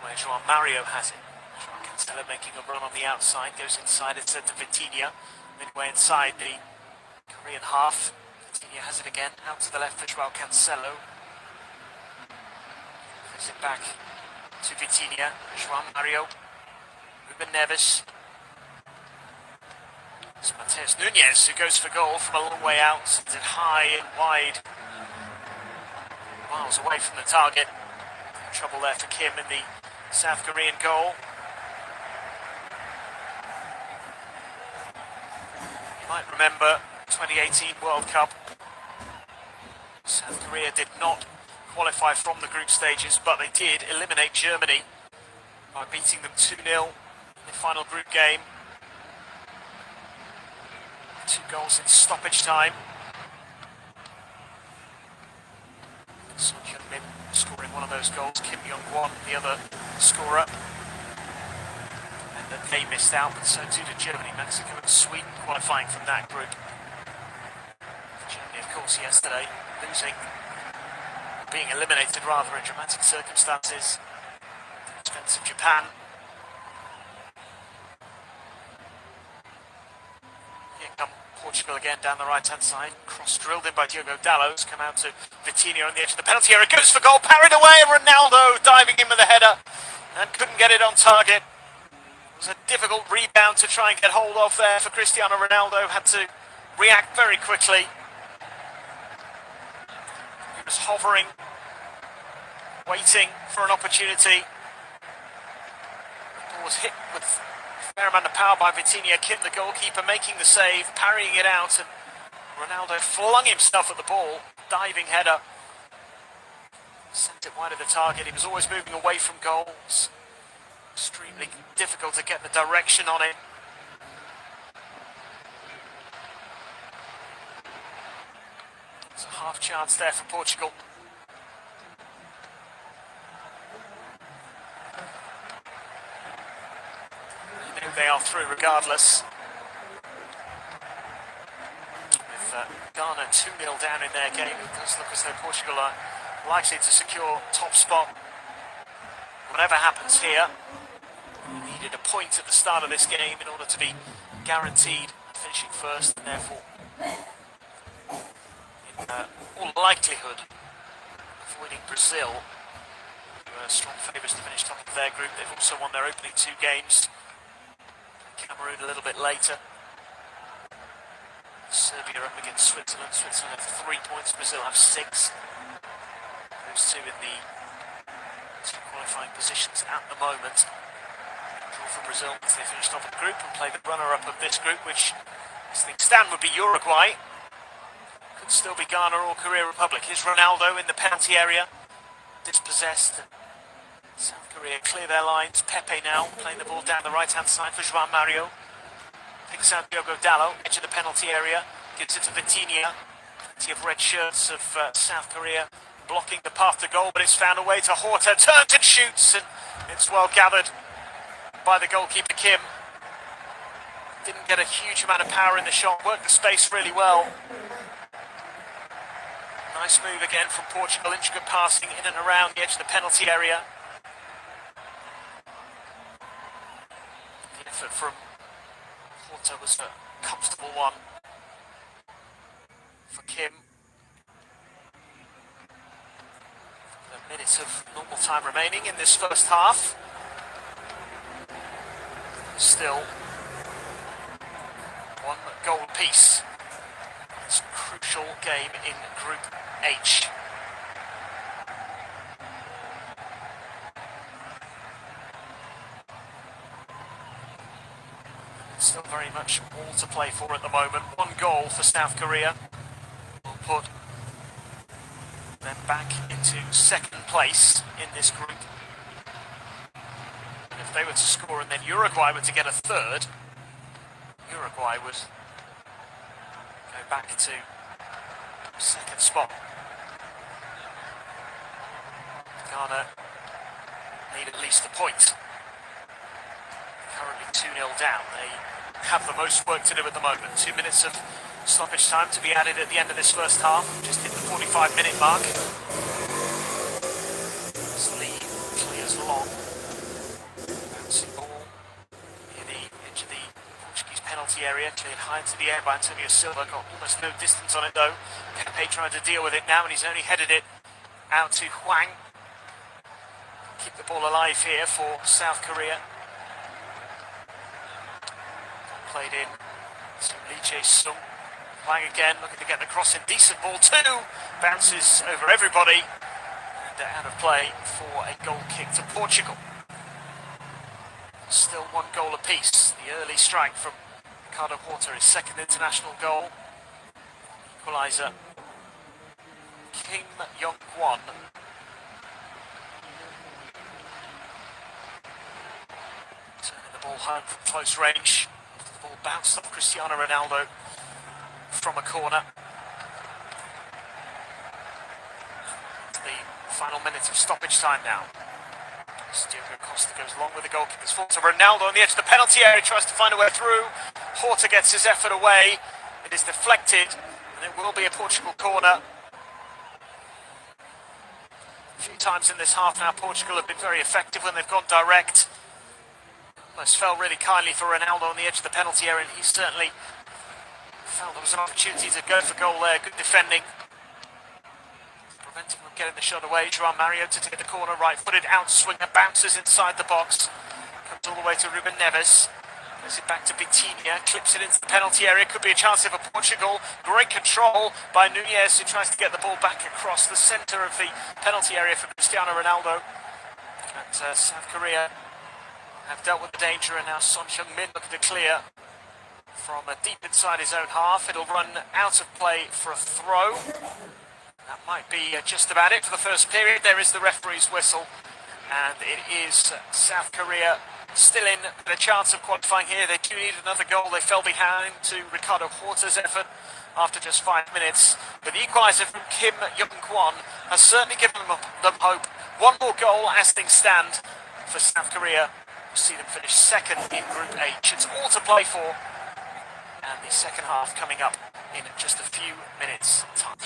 where João Mario has it. João Cancelo making a run on the outside, goes inside, it's to Vitinha, midway inside the Korean half. Vitinha has it again, out to the left for João Cancelo. Gives it back to Vitinha, João Mario, Ruben Neves. It's Matheus Nunes who goes for goal from a long way out, sends it high and wide, miles away from the target. Trouble there for Kim in the South Korean goal. You might remember 2018 World Cup. South Korea did not qualify from the group stages, but they did eliminate Germany by beating them 2-0 in the final group game. 2 goals in stoppage time. Son Heung-min scoring one of those goals, Kim Young-won the other scorer. And then they missed out, but so too did Germany, Mexico and Sweden qualifying from that group. Germany, of course, yesterday losing, being eliminated rather in dramatic circumstances at the expense of Japan. Here come Portugal again down the right-hand side. Cross drilled in by Diogo Dalot. Come out to Vitinha on the edge of the penalty area. Goes for goal. Parried away. Ronaldo diving in with a header and couldn't get it on target. It was a difficult rebound to try and get hold of there for Cristiano Ronaldo. Had to react very quickly. He was hovering, waiting for an opportunity. The ball was hit with a fair amount of power by Vitinha. Kim, the goalkeeper, making the save, parrying it out, and Ronaldo flung himself at the ball. Diving header. Sent it wide of the target. He was always moving away from goals. Extremely difficult to get the direction on it. There's a half chance there for Portugal. They are through regardless. With Ghana 2-0 down in their game, it does look as though Portugal are likely to secure top spot. Whatever happens here, they needed a point at the start of this game in order to be guaranteed finishing first, and therefore, in all likelihood, avoiding Brazil, who are strong favourites to finish top of their group. They've also won their opening 2 games. Cameroon a little bit later. Serbia up against Switzerland. Switzerland have 3 points, Brazil have 6. Those two in the 2 qualifying positions at the moment. Draw for Brazil as they finish top of the group and play the runner-up of this group, which, as things stand, would be Uruguay. Could still be Ghana or Korea Republic. Here's Ronaldo in the penalty area, dispossessed. South Korea clear their lines. Pepe now playing the ball down the right-hand side for João Mario. Picks out Diogo Dalot, edge of the penalty area, gives it to Vitinha. Plenty of red shirts of South Korea blocking the path to goal, but it's found a way to Horta. Turns and shoots, and it's well gathered by the goalkeeper Kim. Didn't get a huge amount of power in the shot, worked the space really well. Nice move again from Portugal, intricate passing in and around the edge of the penalty area. The effort from Horta was a comfortable one for Kim. A minute of normal time remaining in this first half. Still 1 goal apiece It's a crucial game in Group H. Still very much all to play for at the moment. 1 goal for South Korea will put them back into second place in this group. If they were to score and then Uruguay were to get a third, Uruguay would go back to second spot. Ghana need at least a point. Currently 2-0 down. They have the most work to do at the moment. 2 minutes of stoppage time to be added at the end of this first half. Just hit the 45-minute mark. As Lee clears long. Bouncing ball near the edge of the Portuguese penalty area. Cleared high into the air by Antonio Silva. Got almost no distance on it though. Pepe trying to deal with it now, and he's only headed it out to Hwang. Keep the ball alive here for South Korea. Played in to Lee Jae-sung. Hwang again, looking to get the cross in. Decent ball too. Bounces over everybody. And out of play for a goal kick to Portugal. Still 1 goal apiece. The early strike from Ricardo Horta, his second international goal. Equaliser. Kim Young-kwon. Turning the ball home from close range. The ball bounced off Cristiano Ronaldo from a corner. The final minute of stoppage time now. Diogo Costa goes long with the goalkeeper's fault to Ronaldo on the edge of the penalty area, tries to find a way through. Horta gets his effort away. It is deflected, and it will be a Portugal corner. A few times in this half now, Portugal have been very effective when they've gone direct. Almost fell really kindly for Ronaldo on the edge of the penalty area, and he certainly felt there was an opportunity to go for goal there. Good defending. Preventing from getting the shot away. João Mario to take the corner, right-footed outswinger, bounces inside the box. Comes all the way to Ruben Neves. Gives it back to Bitinha, clips it into the penalty area. Could be a chance here for Portugal. Great control by Nunez, who tries to get the ball back across the centre of the penalty area for Cristiano Ronaldo. And South Korea have dealt with the danger, and now Son Heung-min looking to clear from deep inside his own half. It'll run out of play for a throw. That might be just about it for the first period. There is the referee's whistle, and it is South Korea still in with a chance of qualifying here. They do need another goal. They fell behind to Ricardo Horta's effort after just 5 minutes. But the equaliser from Kim Young-kwon has certainly given them hope. 1 more goal as things stand for South Korea. We'll see them finish second in Group H. It's all to play for. And the second half coming up in just a few minutes' time.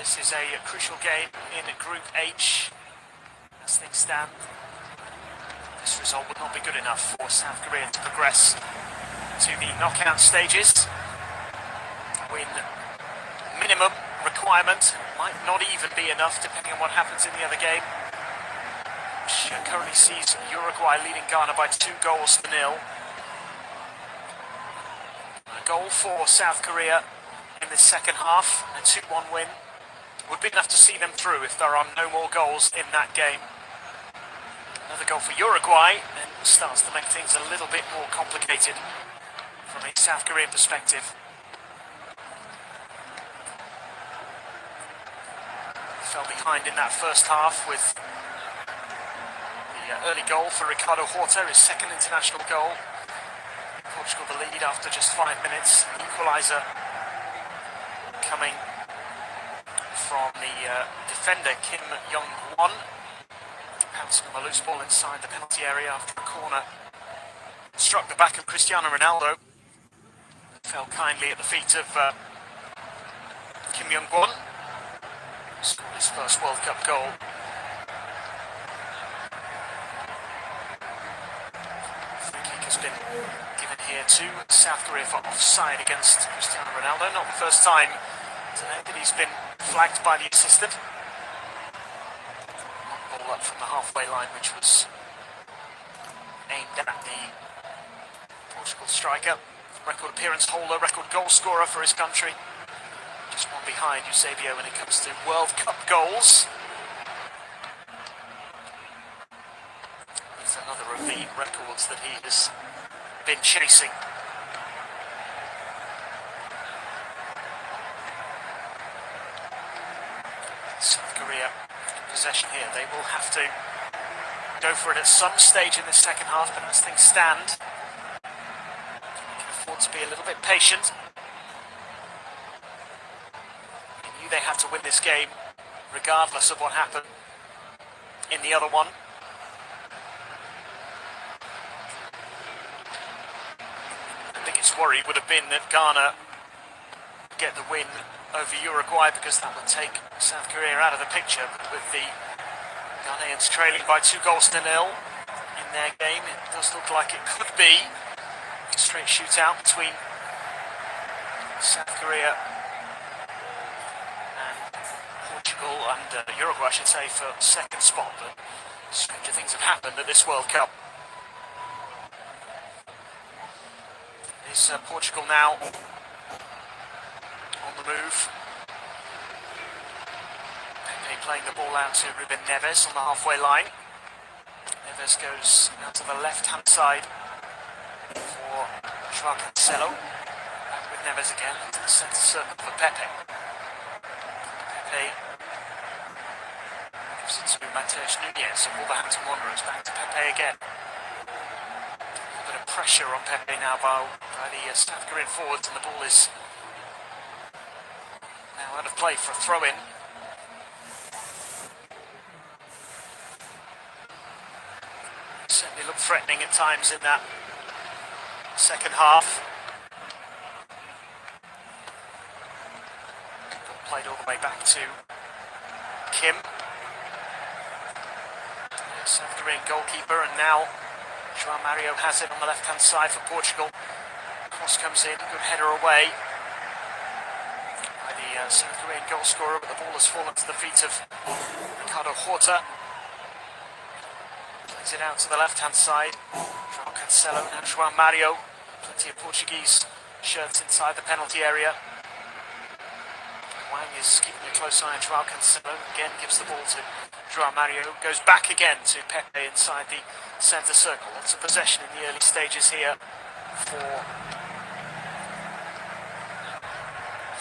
This is a crucial game in Group H. As things stand, this result would not be good enough for South Korea to progress to the knockout stages. Win minimum requirement, might not even be enough depending on what happens in the other game, which currently sees Uruguay leading Ghana by 2-0. A goal for South Korea in the second half, a 2-1 win would be enough to see them through if there are no more goals in that game. Another goal for Uruguay and starts to make things a little bit more complicated from a South Korean perspective. Fell behind in that first half with the early goal for Ricardo Horta, his second international goal. Portugal the lead after just 5 minutes. Equaliser coming from the defender Kim Young-won. Bouncing on the loose ball inside the penalty area after a corner. Struck the back of Cristiano Ronaldo. Fell kindly at the feet of Kim Young-won. Scored his first World Cup goal. Free kick has been given here to South Korea for offside against Cristiano Ronaldo. Not the first time today that he's been flagged by the assistant. Ball up from the halfway line, which was aimed at the Portugal striker. Record appearance holder, record goal scorer for his country. Just one behind Eusebio when it comes to World Cup goals. It's another of the records that he has been chasing. South Korea in possession here. They will have to go for it at some stage in this second half, but as things stand, they can afford to be a little bit patient. They had to win this game regardless of what happened in the other one. The biggest worry would have been that Ghana get the win over Uruguay, because that would take South Korea out of the picture. But with the Ghanaians trailing by 2-0 in their game, it does look like it could be a straight shootout between South Korea and Uruguay, I should say, for second spot. But stranger things have happened at this World Cup. Is Portugal now on the move? Pepe playing the ball out to Ruben Neves on the halfway line. Neves goes out to the left-hand side for Joao Cancelo. Back with Neves again into the centre circle for Pepe. Pepe gives it to Mateus Nunes of Wolverhampton Wanderers. Back to Pepe again. A little bit of pressure on Pepe now by the South Korean forwards, and the ball is now out of play for a throw-in. Certainly looked threatening at times in that second half. Ball played all the way back to Kim. South Korean goalkeeper, and now Joao Mario has it on the left-hand side for Portugal. Cross comes in, good header away by the South Korean goal scorer, but the ball has fallen to the feet of Ricardo Horta. Plays it out to the left-hand side. Joao Cancelo, now Joao Mario. Plenty of Portuguese shirts inside the penalty area. Wang is keeping a close eye on Joao Cancelo. Again, gives the ball to Joao Mario, goes back again to Pepe inside the centre circle. Lots of possession in the early stages here for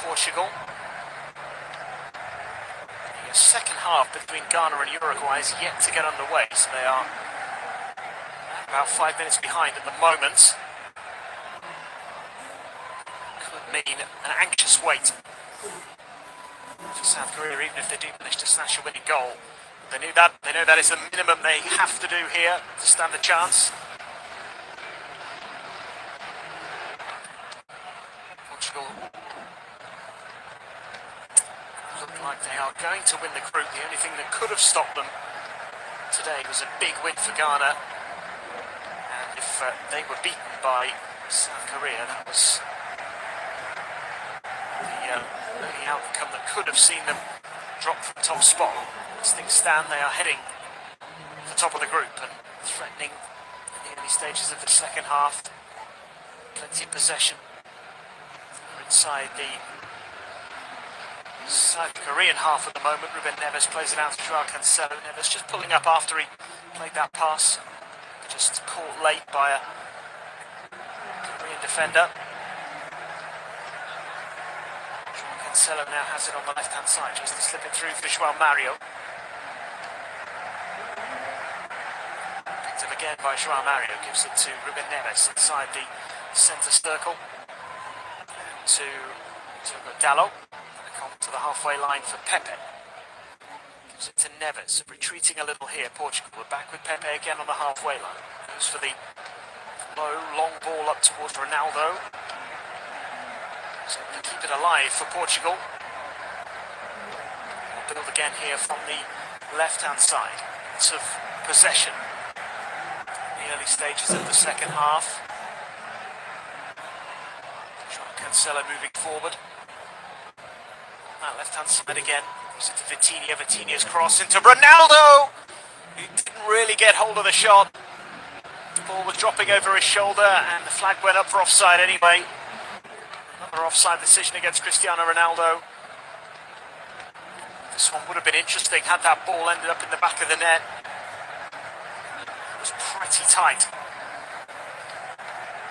Portugal. The second half between Ghana and Uruguay is yet to get underway, so they are about 5 minutes behind at the moment. Could mean an anxious wait for South Korea, even if they do manage to snatch a winning goal. They knew that. They know that is the minimum they have to do here to stand a chance. Portugal looked like they are going to win the group. The only thing that could have stopped them today was a big win for Ghana. And if they were beaten by South Korea, that was the only outcome that could have seen them drop from the top spot. As things stand, they are heading to the top of the group and threatening in the early stages of the second half. Plenty of possession. They're inside the South Korean half at the moment. Ruben Neves plays it out to Joao Cancelo. Neves just pulling up after he played that pass. Just caught late by a Korean defender. Joao Cancelo now has it on the left-hand side, just to slip it through for Joao Mario. Picked up again by Joao Mario, gives it to Ruben Neves inside the centre circle. To Dallo. To the halfway line for Pepe. Gives it to Neves, retreating a little here. Portugal, we're back with Pepe again on the halfway line. Goes for the low, long ball up towards Ronaldo. So to keep it alive for Portugal. We'll build again here from the left-hand side. Lots of possession in the early stages of the second half. Joao Cancelo moving forward. Left-hand side again, gives it to Vitinha. Vitinha's cross into Ronaldo! He didn't really get hold of the shot. The ball was dropping over his shoulder and the flag went up for offside anyway. Another offside decision against Cristiano Ronaldo. This one would have been interesting had that ball ended up in the back of the net. It was pretty tight.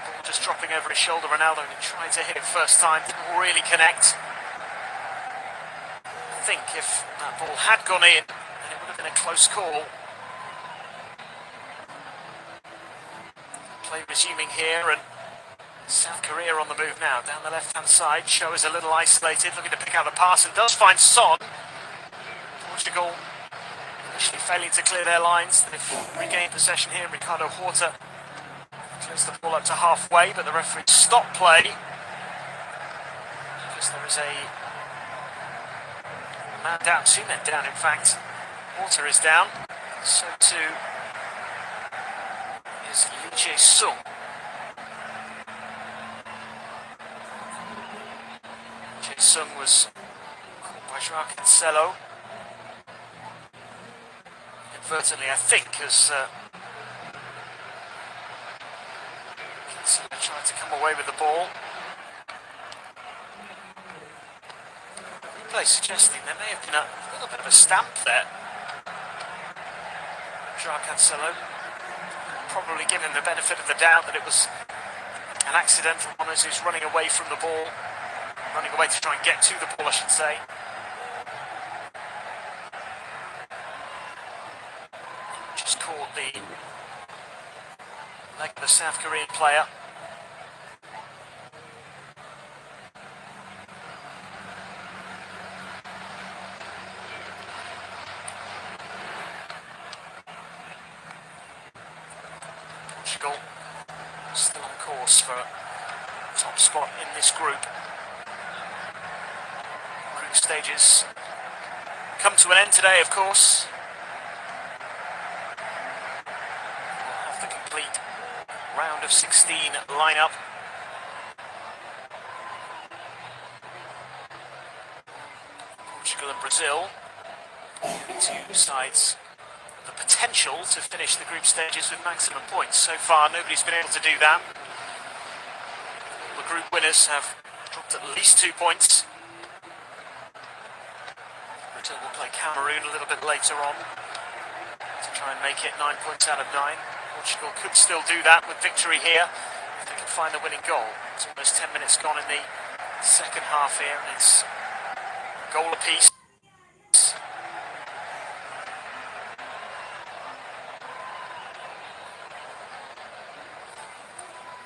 Ball just dropping over his shoulder. Ronaldo, he tried to hit it first time, didn't really connect. I think if that ball had gone in, then it would have been a close call. Play resuming here, and South Korea on the move now. Down the left-hand side, Cho is a little isolated, looking to pick out the pass, and does find Son. Portugal initially failing to clear their lines. They've regained possession here. Ricardo Horta clears the ball up to halfway, but the referee stopped play because there is a man down, two men down in fact. Horta is down, so too is Lee Jae-sung. Jae-sung was caught by Joao Cancelo. Inadvertently, I think, as Cancelo tried to come away with the ball. Replay suggesting there may have been a little bit of a stamp there. Joao Cancelo probably given the benefit of the doubt that it was an accidental one as he's running away from the ball. Running away to try and get to the ball, I should say. Just caught the leg of the South Korean player. Portugal still on course for a top spot in this group. Group stages come to an end today, of course. We'll have the complete round of 16 lineup. Portugal and Brazil, two sides the potential to finish the group stages with maximum points. So far, nobody's been able to do that. The group winners have dropped at least 2 points. Brazil will play Cameroon a little bit later on to try and make it 9 points out of 9. Portugal could still do that with victory here if they can find the winning goal. It's almost 10 minutes gone in the second half here, and it's a goal apiece.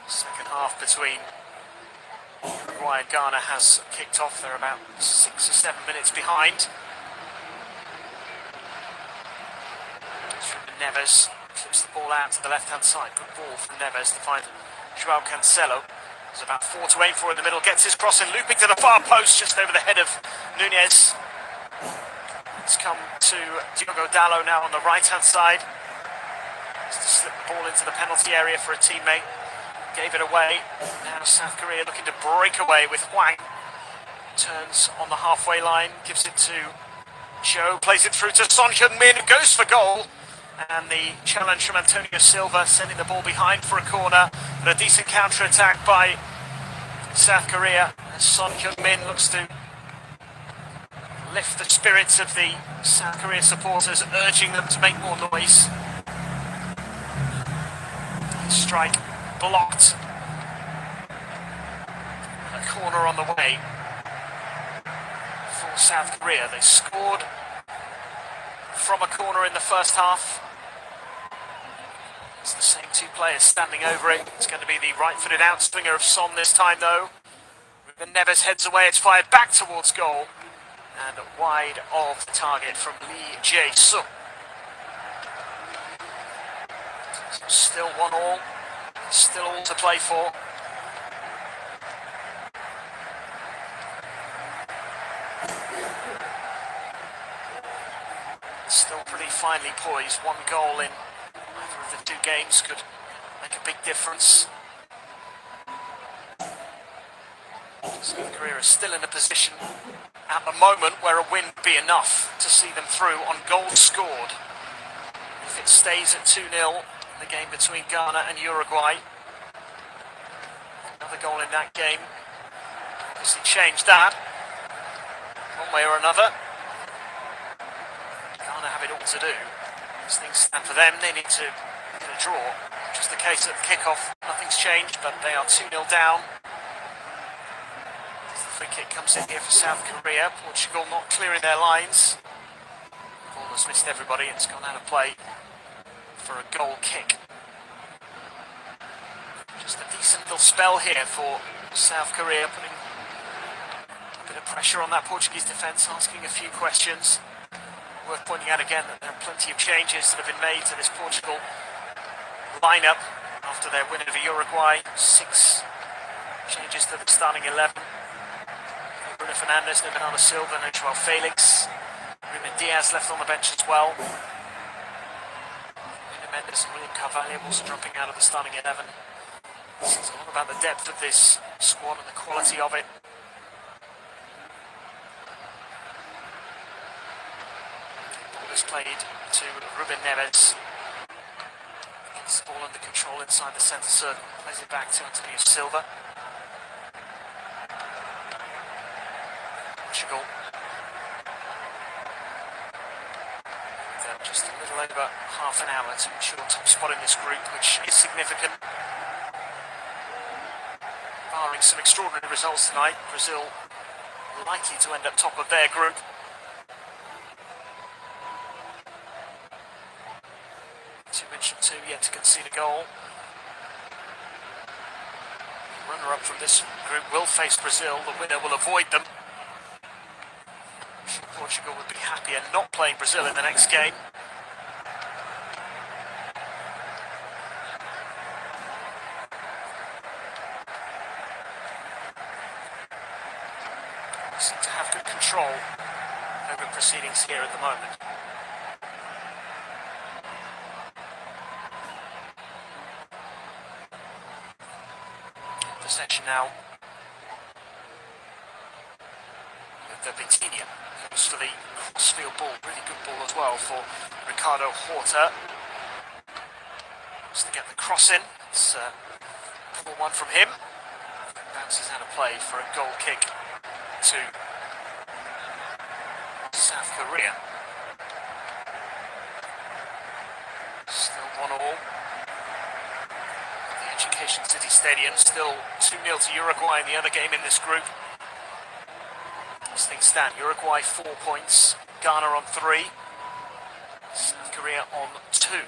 Second half between Uruguay and Ghana has kicked off. They're about 6 or 7 minutes behind. Neves flips the ball out to the left-hand side. Good ball from Neves to find Joao Cancelo. There's about 4 to aim for in the middle. Gets his cross in, looping to the far post, just over the head of Nunez. It's come to Diogo Dallo now on the right-hand side. Just to slip the ball into the penalty area for a teammate. Gave it away. Now South Korea looking to break away with Hwang. Turns on the halfway line, gives it to Cho, plays it through to Son Heung-min, who goes for goal. And the challenge from Antonio Silva, sending the ball behind for a corner. But a decent counter-attack by South Korea. As Son Heung-min looks to lift the spirits of the South Korea supporters, urging them to make more noise. Strike blocked. A corner on the way for South Korea. They scored from a corner in the first half. It's the same two players standing over it. It's going to be the right-footed outswinger of Son this time, though. Ruben Neves heads away. It's fired back towards goal. And wide of the target from Lee Jae-suk. Still 1-1. Still all to play for. Still pretty finely poised. One goal in either of the two games could make a big difference. South Korea is still in a position at the moment where a win would be enough to see them through on goals scored. If it stays at 2-0 in the game between Ghana and Uruguay, another goal in that game obviously changed that one way or another. Ghana have it all to do. As things stand for them, they need to get a draw. Just the case at the kickoff, nothing's changed, but they are 2-0 down. Free kick comes in here for South Korea. Portugal not clearing their lines. The ball has missed everybody. It's gone out of play for a goal kick. Just a decent little spell here for South Korea, putting a bit of pressure on that Portuguese defence, asking a few questions. Worth pointing out again that there are plenty of changes that have been made to this Portugal lineup after their win over Uruguay. 6 changes to the starting 11. Bruno Fernandes, Bernardo Silva, and Joao Felix. Ruben Diaz left on the bench as well. Nuno Mendes and William Carvalho also dropping out of the starting 11. This is a lot about the depth of this squad and the quality of it. Ball is played to Ruben Neves. Gets the ball under control inside the centre circle. Plays it back to Antonio Silva. Portugal. They're just a little over half an hour to ensure top spot in this group, which is significant. Barring some extraordinary results tonight, Brazil likely to end up top of their group. Two yet to concede a goal. The runner-up from this group will face Brazil. The winner will avoid them. Portugal would be happier not playing Brazil in the next game. Seem to have good control over proceedings here at the moment. Possession now. The Vitinha goes for the crossfield ball, really good ball as well for Ricardo Horta. Wants to get the cross in. It's a poor one from him. Bounces out of play for a goal kick to South Korea. Still 1-1. The Education City Stadium, still 2-0 to Uruguay in the other game in this group. As things stand, Uruguay 4 points, Ghana on 3, South Korea on 2,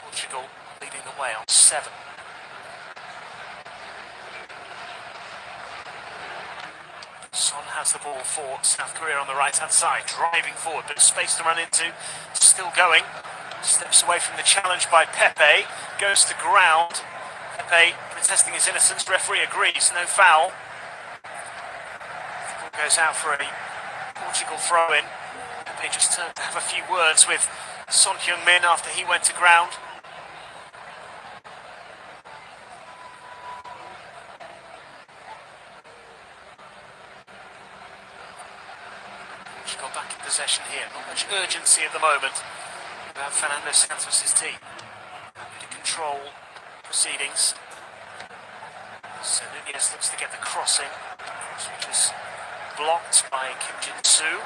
Portugal leading the way on 7. Son has the ball for South Korea on the right-hand side, driving forward, bit of space to run into, still going, steps away from the challenge by Pepe, goes to ground. Pepe protesting his innocence, referee agrees, no foul. Goes out for a Portugal throw-in. Pepe just turned to have a few words with Son Heung-min after he went to ground. Portugal back in possession here. Not much urgency at the moment about Fernando Santos' team. Happy to control proceedings. So Nunez looks to get the crossing, which is blocked by Kim Jin-soo.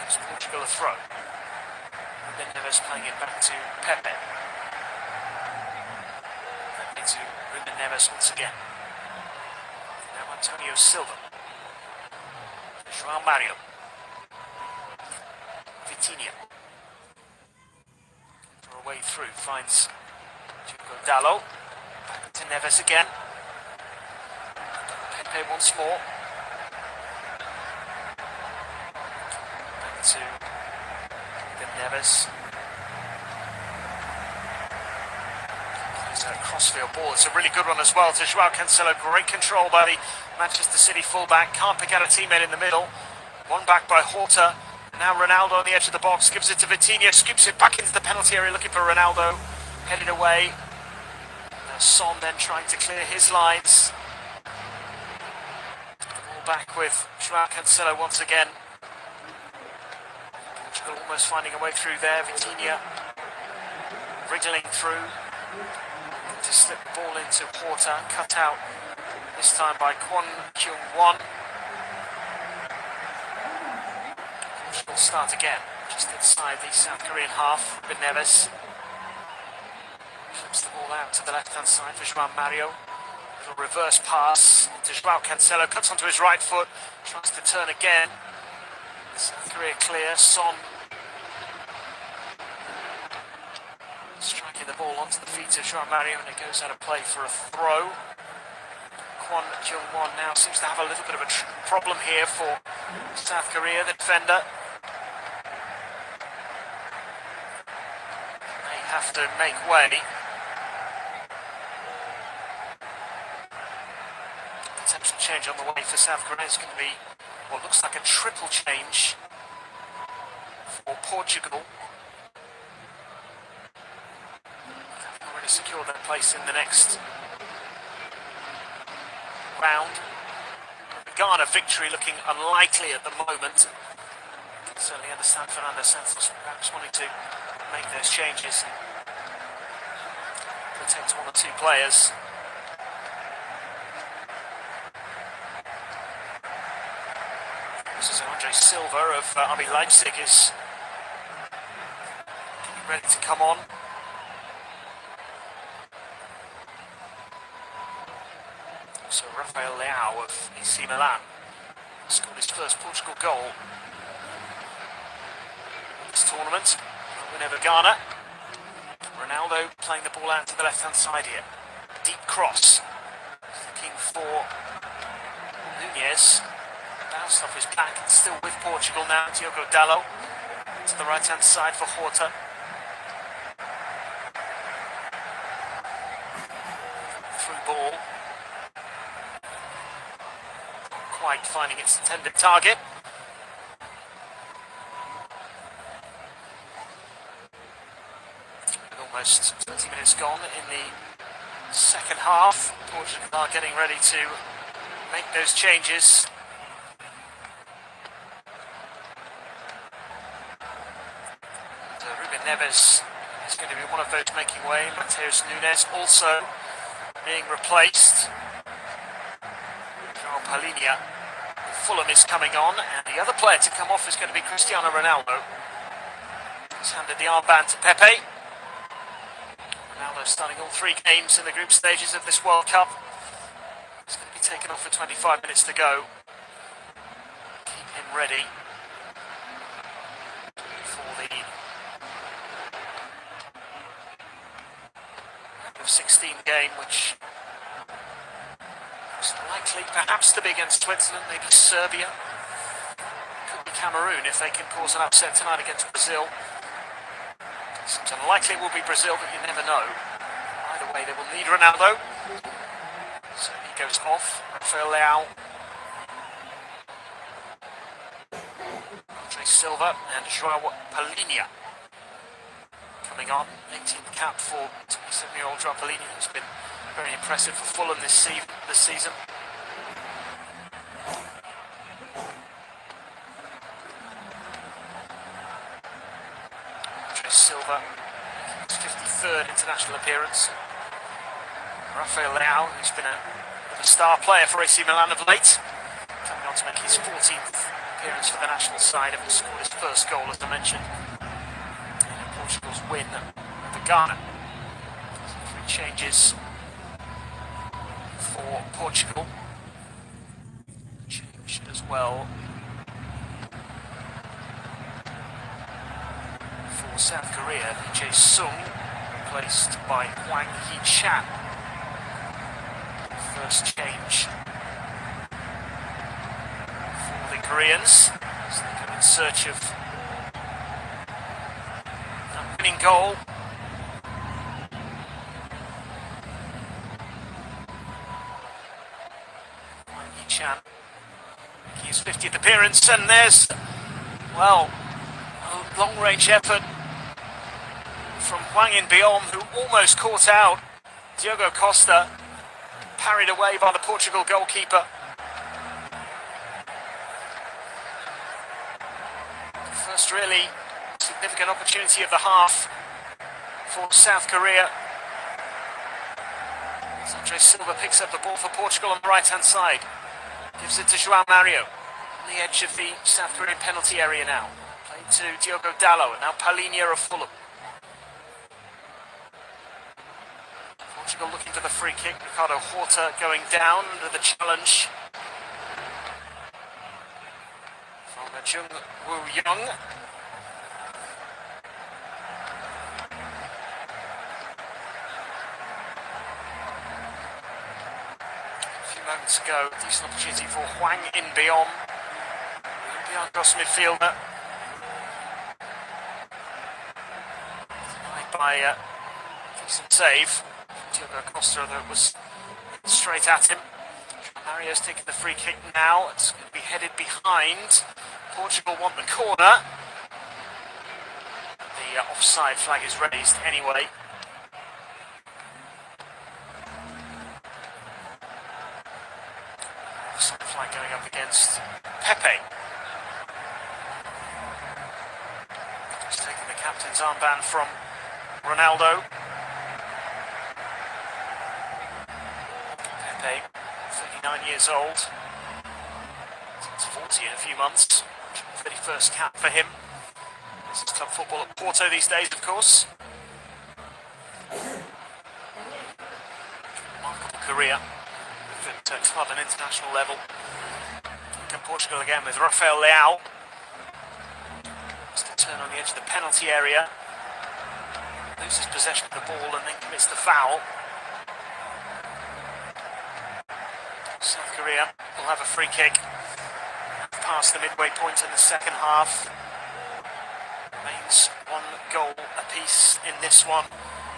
Gives Portugal a throw. And then Neves playing it back to Pepe. Pepe to Ruben Neves once again. Now Antonio Silva. João Mario. Vitinha. For a way through, finds Diogo Dalot. Back to Neves again. Pepe once more. Back to Neves. Plays a crossfield ball. It's a really good one as well to João Cancelo. Great control by the Manchester City fullback. Can't pick out a teammate in the middle. One back by Horta. And now Ronaldo on the edge of the box. Gives it to Vitinha. Scoops it back into the penalty area looking for Ronaldo. Headed away. Now Son then trying to clear his lines. The ball back with João Cancelo once again. Portugal almost finding a way through there. Vitinha wriggling through to slip the ball into Horta. Cut out this time by Kwon Kyung-won. Portugal start again, just inside the South Korean half. Ruben Neves flips the ball out to the left-hand side for João Mario. Little reverse pass to João Cancelo, cuts onto his right foot, tries to turn again. South Korea clear. Son striking the ball onto the feet of João Mario, and it goes out of play for a throw. Kwon Kyung-won now seems to have a little bit of a problem here for South Korea, the defender. They have to make way. Potential change on the way for South Korea is going to be what looks like a triple change for Portugal. They've already secured their place in the next round. The Ghana victory looking unlikely at the moment. I can certainly understand Fernando Santos perhaps wanting to make those changes, protect one or two players. This is Andre Silva of RB Leipzig is getting ready to come on. So Rafael Leao of AC Milan scored his first Portugal goal in this tournament. Win over Ghana. Ronaldo playing the ball out to the left-hand side here. Deep cross. Looking for Nunez. Bounced off his back and still with Portugal now. Diogo Dalot to the right-hand side for Horta. Through ball. Quite finding its intended target. With almost 20 minutes gone in the second half, Portugal are getting ready to make those changes. Ruben Neves is going to be one of those making way. Mateus Nunes also being replaced. Palhinha. Fulham is coming on, and the other player to come off is going to be Cristiano Ronaldo. He's handed the armband to Pepe. Ronaldo starting all three games in the group stages of this World Cup. He's going to be taken off for 25 minutes to go. Keep him ready for the round of 16 game, which likely perhaps to be against Switzerland, maybe Serbia, could be Cameroon if they can cause an upset tonight against Brazil. Seems unlikely it will be Brazil, but you never know. Either way, they will need Ronaldo, so he goes off. Rafael Leao Andre Silva and João Palhinha coming on. 18th cap for 27-year-old João Palhinha, who's been very impressive for Fulham this season. Andre Silva, his 53rd international appearance. Rafael Leao, who's been a star player for AC Milan of late, coming on to make his 14th appearance for the national side, and scored his first goal, as I mentioned, in Portugal's win over Ghana. So 3 changes for Portugal. Changed as well for South Korea. Lee Jae-sung replaced by Hwang Hee-chan. First change for the Koreans, as they go in search of a winning goal. Hwang Hee-chan making his 50th appearance, and there's, well, a long-range effort from Hwang In-beom, who almost caught out Diogo Costa, parried away by the Portugal goalkeeper. First really significant opportunity of the half for South Korea. As Andre Silva picks up the ball for Portugal on the right-hand side. Gives it to João Mario on the edge of the South Korean penalty area now. Played to Diogo Dalot, and now Palhinha of Fulham. Portugal looking for the free kick. Ricardo Horta going down under the challenge from Jung Woo-young. A few moments ago, decent opportunity for Hwang In-beom, Olympiacos midfielder. Denied by a decent save. Diogo Costa, that was straight at him. Mario's taking the free kick now. It's going to be headed behind. Portugal want the corner. The offside flag is raised anyway. Offside flag going up against Pepe. Just taking the captain's armband from Ronaldo. 39 years old, he's 40 in a few months, 31st cap for him. This is club football at Porto these days, of course. Remarkable career at club and international level. Look at Portugal again with Rafael Leao. Just to turn on the edge of the penalty area, loses possession of the ball and then commits the foul. South Korea will have a free kick past the midway point in the second half. Remains 1 goal apiece in this one.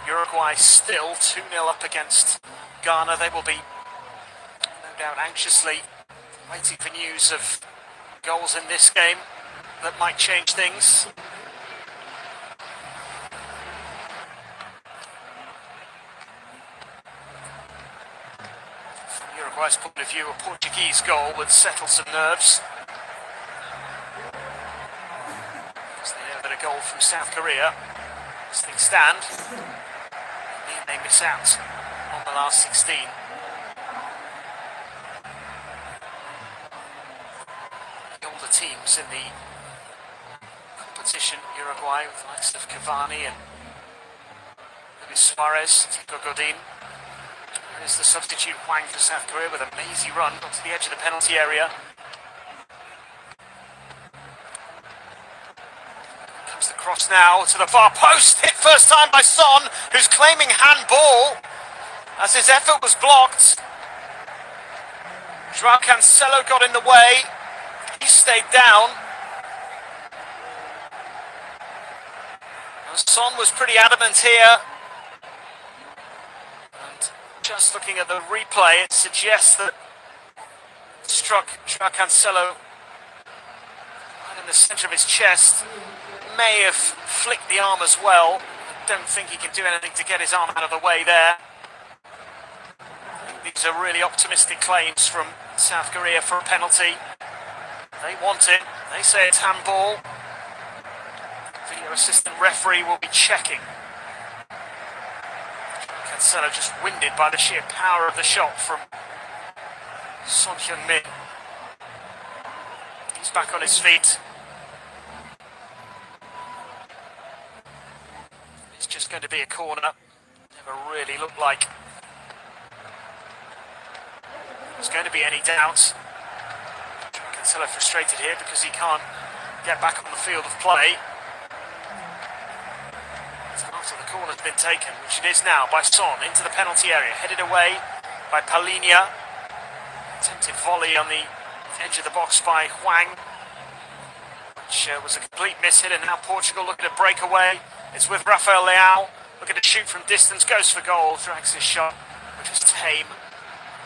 Uruguay still 2-0 up against Ghana. They will be, no doubt, anxiously waiting for news of goals in this game that might change things. Uruguay's point of view, a Portuguese goal would settle some nerves. As they know that a goal from South Korea, as things stand, mean they miss out on the last 16. The older teams in the competition, Uruguay, with the likes of Cavani and Luis Suarez, Tico Godin. There's the substitute Hwang for South Korea with a mazy run, got to the edge of the penalty area. Comes the cross now to the far post, hit first time by Son, who's claiming handball as his effort was blocked. João Cancelo got in the way, he stayed down. And Son was pretty adamant here. Just looking at the replay, it suggests that struck João Cancelo quite a in the centre of his chest. May have flicked the arm as well. Don't think he can do anything to get his arm out of the way there. These are really optimistic claims from South Korea for a penalty. They want it. They say it's handball. Video assistant referee will be checking. Cancelo just winded by the sheer power of the shot from Son Heung-min. He's back on his feet. It's just going to be a corner. Never really looked like there's going to be any doubt. Cancelo frustrated here because he can't get back on the field of play. After the corner's been taken, which it is now, by Son into the penalty area, headed away by Palhinha. Attempted volley on the edge of the box by Hwang, which was a complete miss hit, and now Portugal looking to break away. It's with Rafael Leao, looking to shoot from distance, goes for goal, drags his shot, which was tame,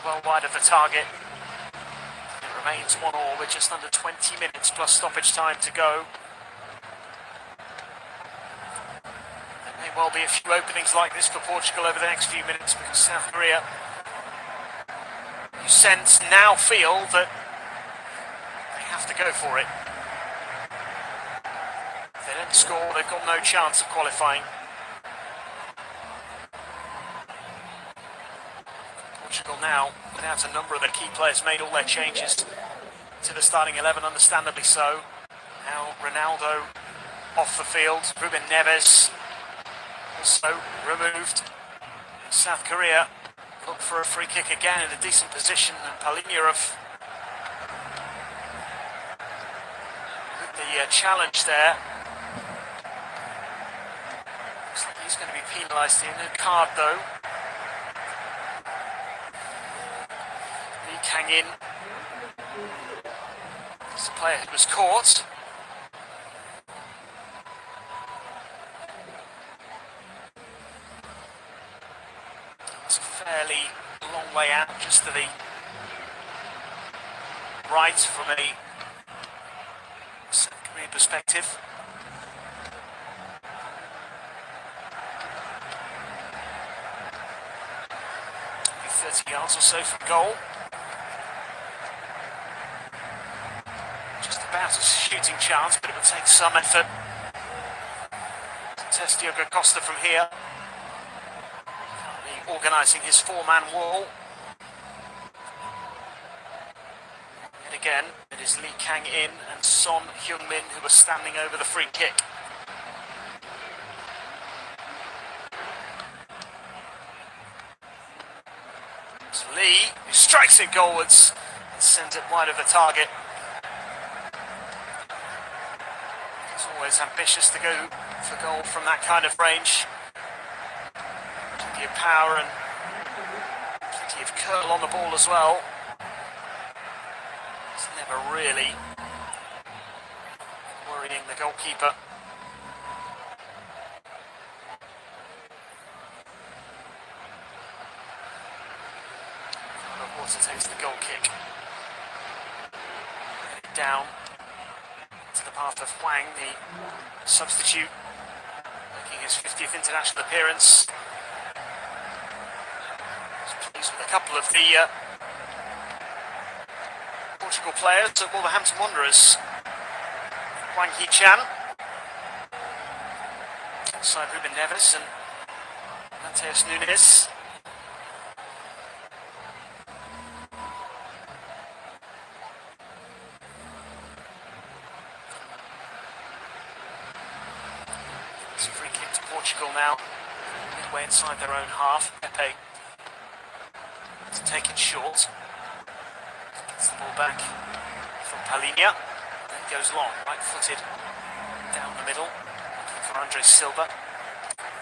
well wide of the target. It remains 1-1 with just under 20 minutes plus stoppage time to go. There may well be a few openings like this for Portugal over the next few minutes, because South Korea, you sense, now feel that they have to go for it. If they don't score, they've got no chance of qualifying. Portugal now, without a number of their key players, made all their changes to the starting 11, understandably so. Now Ronaldo off the field, Ruben Neves also removed. South Korea look for a free kick again in a decent position, and Palhinha have with the challenge there. Looks like he's going to be penalised here. No card though. Lee Kang-in, it's a player who was caught. It's a fairly long way out, just to the right from a South Korean perspective. 30 yards or so from goal. Just about a shooting chance, but it would take some effort to test Diogo Costa from here. Currently organising his four-man wall. Yet again, it is Lee Kang-in and Son Heung-min who are standing over the free kick. It's Lee who strikes it goalwards and sends it wide of the target. He's always ambitious to go for goal from that kind of range. Plenty of power and plenty of curl on the ball as well. It's never really worrying the goalkeeper. Water takes the goal kick. Headed down to the path of Hwang, the substitute, making his 50th international appearance. He's pleased with a couple of the Portugal players at Wolverhampton Wanderers. Hwang Hee-chan, alongside Ruben Neves and Mateus Nunes. It's a free kick to Portugal now, midway inside their own half. Pepe to take it short. Gets the ball back from Palhinha. Then goes long, right-footed down the middle. Looking for Andres Silva.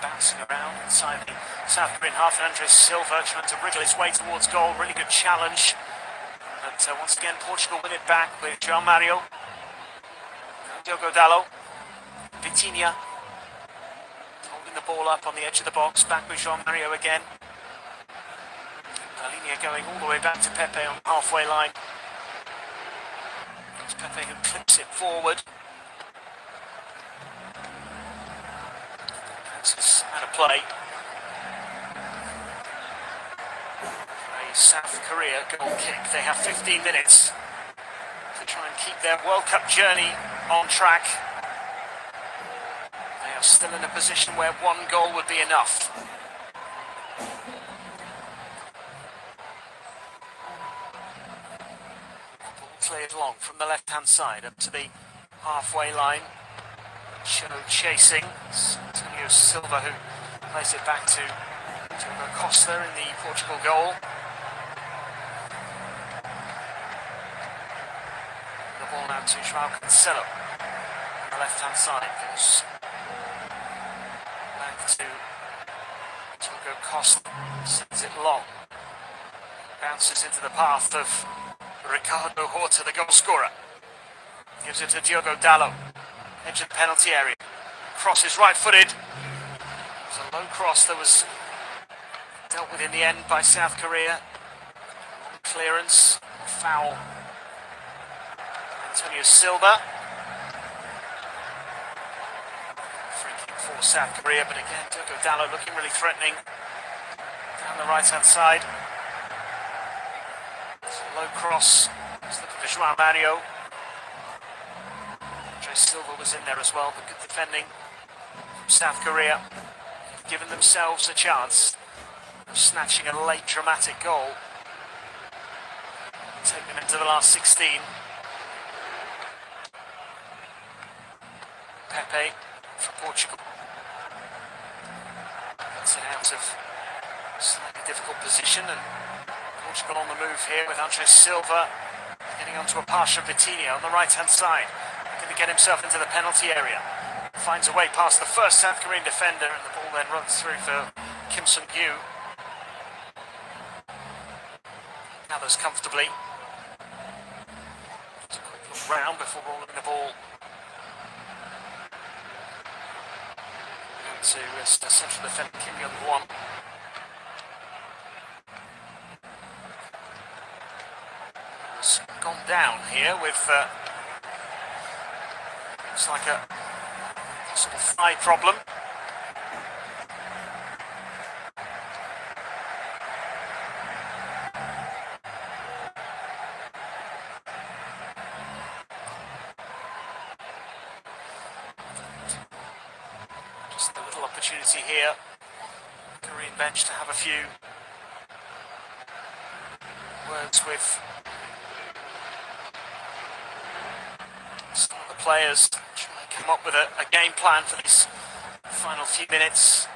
Bouncing around inside the South Korean half. And Andres Silva trying to wriggle his way towards goal. Really good challenge. But once again, Portugal win it back with João Mario, Diogo Dalot, Vitinha. The ball up on the edge of the box, back with João Mario again. Palhinha going all the way back to Pepe on the halfway line. It's Pepe who clips it forward. Bounces out of play. A South Korea goal kick. They have 15 minutes to try and keep their World Cup journey on track. They are still in a position where one goal would be enough. Ball cleared long from the left-hand side up to the halfway line. Show chasing. It's Antonio Silva who plays it back to Diogo Costa in the Portugal goal. The ball now to João Cancelo on the left-hand side. Goes back to Diogo Costa. Sends it long. Bounces into the path of Ricardo Horta, the goal scorer. Gives it to Diogo Dalot. Edge of the penalty area. Cross is right-footed. It was a low cross that was dealt with in the end by South Korea. Clearance. Foul. Antonio Silva. Free kick for South Korea, but again, Diogo Dalot looking really threatening. Down the right-hand side. It's a low cross. It's looking for João Mario. Silva was in there as well, but good defending from South Korea. They've given themselves a chance of snatching a late dramatic goal. Take them into the last 16. Pepe for Portugal. Gets it out of a slightly difficult position, and Portugal on the move here with Andre Silva getting onto a pass from Vitinha on the right-hand side. Going to get himself into the penalty area. Finds a way past the first South Korean defender, and the ball then runs through for Kim Sung-gyu. Gathers comfortably. Just a quick look round before rolling the ball. And to central defender Kim Young-won. It's gone down here with looks like a possible thigh problem. Just a little opportunity here, Korean bench, to have a few words with some of the players. Come up with a game plan for these final few minutes.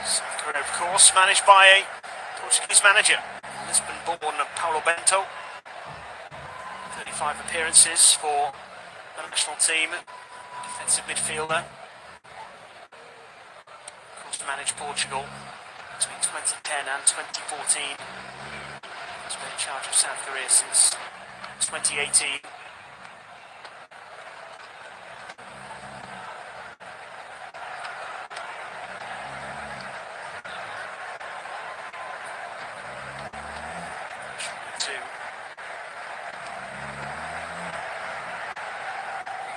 South Korea, of course, managed by a Portuguese manager, Lisbon-born Paulo Bento. 35 appearances for the national team, defensive midfielder. Of course, to manage Portugal between 2010 and 2014. He's been in charge of South Korea since 2018. Trying to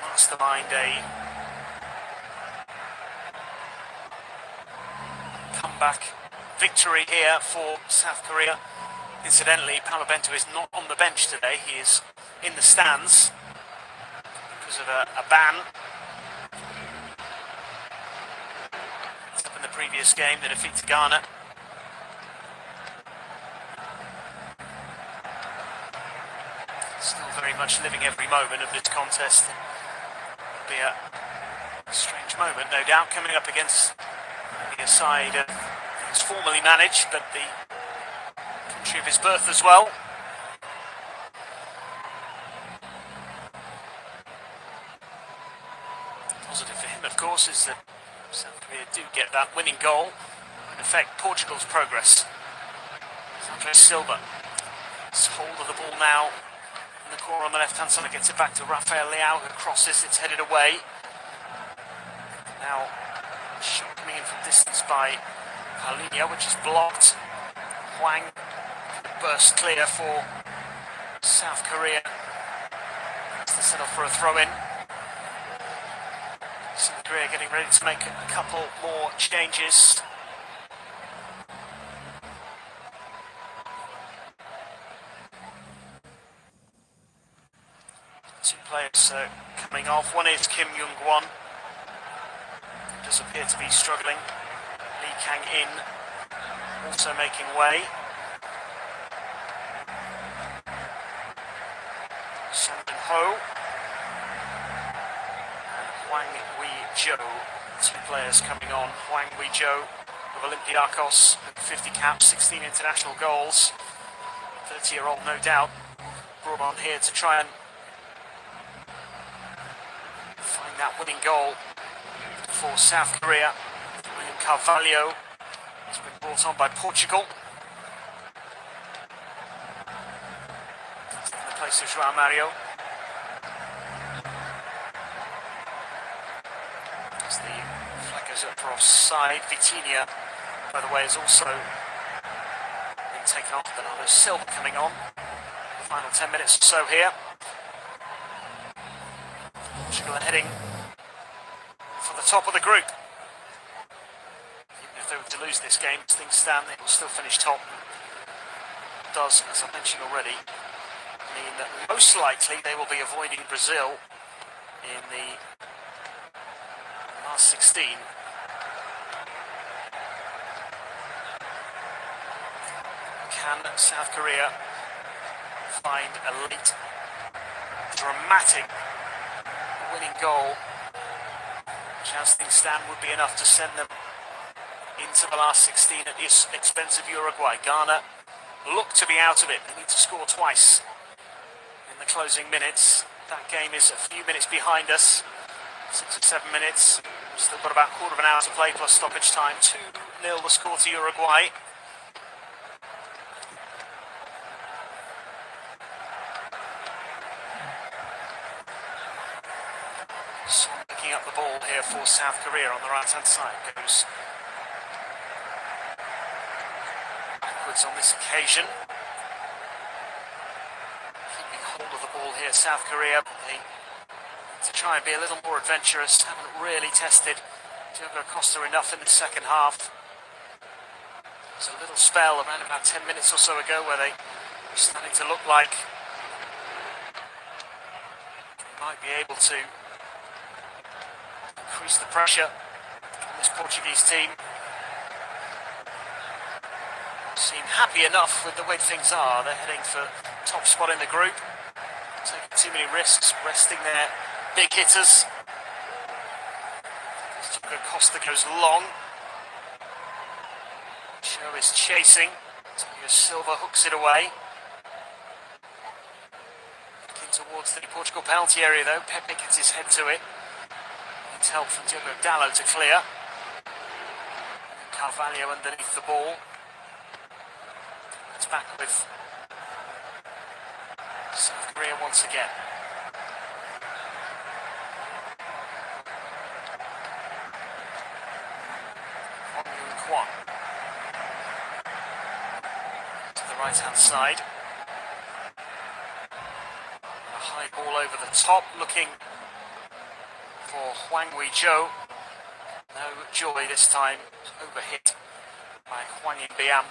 mastermind a comeback victory here for South Korea. Incidentally, Paulo Bento is not on the bench today. He is in the stands because of a ban. It's up in the previous game, the defeat to Ghana. Still very much living every moment of this contest. It'll be a strange moment, no doubt, coming up against a side he's formerly managed, but the country of his birth as well. Positive for him, of course, is that South Korea do get that winning goal and affect Portugal's progress. Andre Silva has hold of the ball now in the corner on the left-hand side, gets it back to Rafael Leao, who crosses, it's headed away. Now, shot coming in from distance by Paulinho, which is blocked. Hwang burst clear for South Korea. It's the set-up for a throw-in. South Korea getting ready to make a couple more changes. Two players coming off. One is Kim Young-won, who does appear to be struggling. Lee Kang-in also making way. Son Min-ho and Hwang Wee-jo, two players coming on. Hwang Wee-jo of Olympiacos, 50 caps, 16 international goals. 30-year-old, no doubt, brought on here to try and find that winning goal for South Korea. William Carvalho has been brought on by Portugal. In the place of João Mario. As the flag goes up for offside, Vitinha, by the way, has also been taken off. Bernardo Silva coming on. The final 10 minutes or so here. Portugal are heading for the top of the group. Even if they were to lose this game, as things stand, they will still finish top. It does, as I mentioned already, mean that most likely they will be avoiding Brazil in the last 16. Can South Korea find a late, dramatic winning goal, which as things stand would be enough to send them into the last 16 at the expense of Uruguay? Ghana look to be out of it. They need to score twice in the closing minutes. That game is a few minutes behind us, 6 or 7 minutes. Still got about a quarter of an hour to play plus stoppage time. 2-0 the score to Uruguay. So picking up the ball here for South Korea on the right-hand side. Goes backwards on this occasion. Keeping hold of the ball here, South Korea. They to try and be a little more adventurous. Haven't really tested Diogo Costa enough in the second half. There's a little spell around about 10 minutes or so ago where they were starting to look like they might be able to increase the pressure on this Portuguese team. Seem happy enough with the way things are. They're heading for top spot in the group. Taking too many risks, resting their big hitters. Diogo Costa goes long. Cho is chasing. Antonio Silva hooks it away. Looking towards the Portugal penalty area though. Pepe gets his head to it. Needs help from Diogo Dallo to clear. Carvalho underneath the ball. It's back with South Korea once again. Kwon to the right-hand side. A high ball over the top, looking for Hwang Wee-jo. No joy this time, overhit by Hwang In-biam.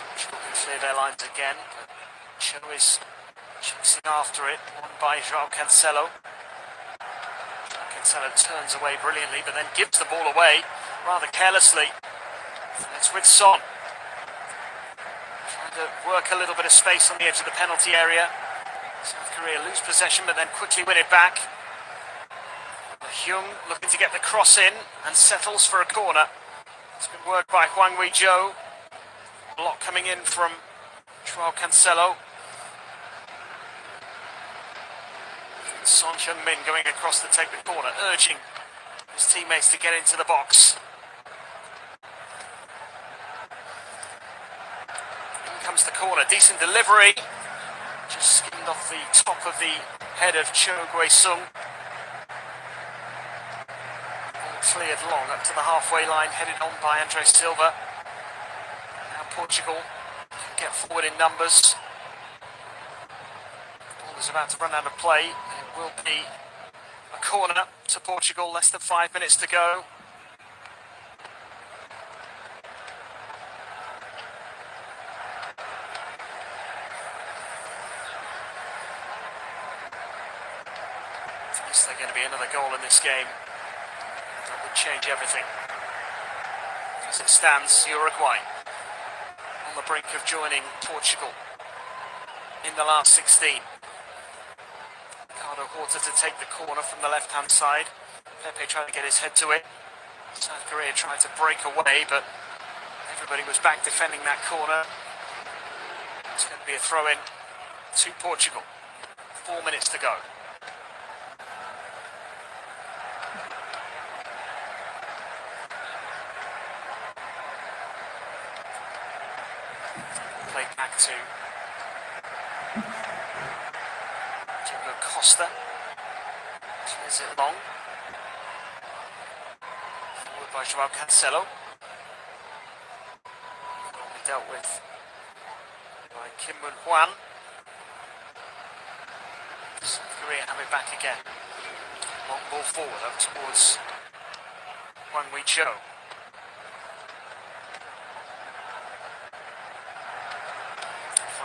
Portugal can clear their lines again, but Cho is chasing after it, won by João Cancelo. Cancelo turns away brilliantly, but then gives the ball away rather carelessly. And it's with Son. Trying to work a little bit of space on the edge of the penalty area. South Korea lose possession, but then quickly win it back. Hyung looking to get the cross in and settles for a corner. It's been worked by Hwang Wee-jo. Block coming in from João Cancelo. Son Heung-min going across to take the corner, urging his teammates to get into the box. In comes the corner, decent delivery. Just skimmed off the top of the head of Cho Gui-sung. Ball cleared long up to the halfway line, headed on by Andre Silva. Now Portugal can get forward in numbers. The ball is about to run out of play, and it will be a corner to Portugal, less than 5 minutes to go. Is there going to be another goal in this game? That would change everything. As it stands, Uruguay on the brink of joining Portugal in the last 16. Ricardo Horta to take the corner from the left-hand side. Pepe tried to get his head to it. South Korea tried to break away, but everybody was back defending that corner. It's going to be a throw-in to Portugal. 4 minutes to go. Played back to Diego Costa. Clears it long. Forward by Joao Cancelo. Dealt with by Kim Moon-hwan. South Korea have it back again. Long ball forward up towards Wang Wei-cho.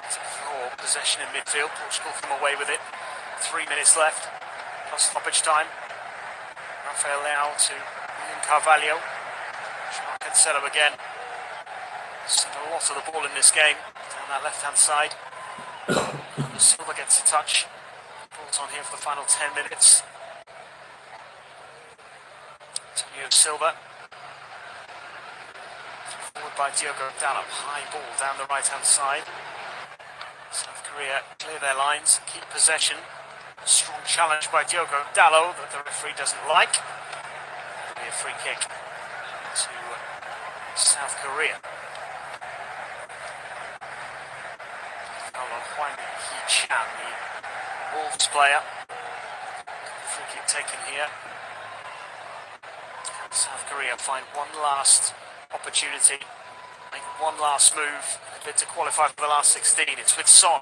For possession in midfield. Portugal come away with it. 3 minutes left. Plus stoppage time. Rafael Leao to William Carvalho. Joao Cancelo again. Seen a lot of the ball in this game down that left-hand side. Silva gets a touch. Ball's on here for the final 10 minutes. Antonio Silva. Forward by Diogo Dalot. High ball down the right-hand side. South Korea clear their lines, keep possession. Strong challenge by Diogo Dalot that the referee doesn't like. It'll be a free kick to South Korea. Hwang Hee-chan, the Wolves player. Free kick taken here. And South Korea find one last opportunity, make one last move, a bit to qualify for the last 16. It's with Son.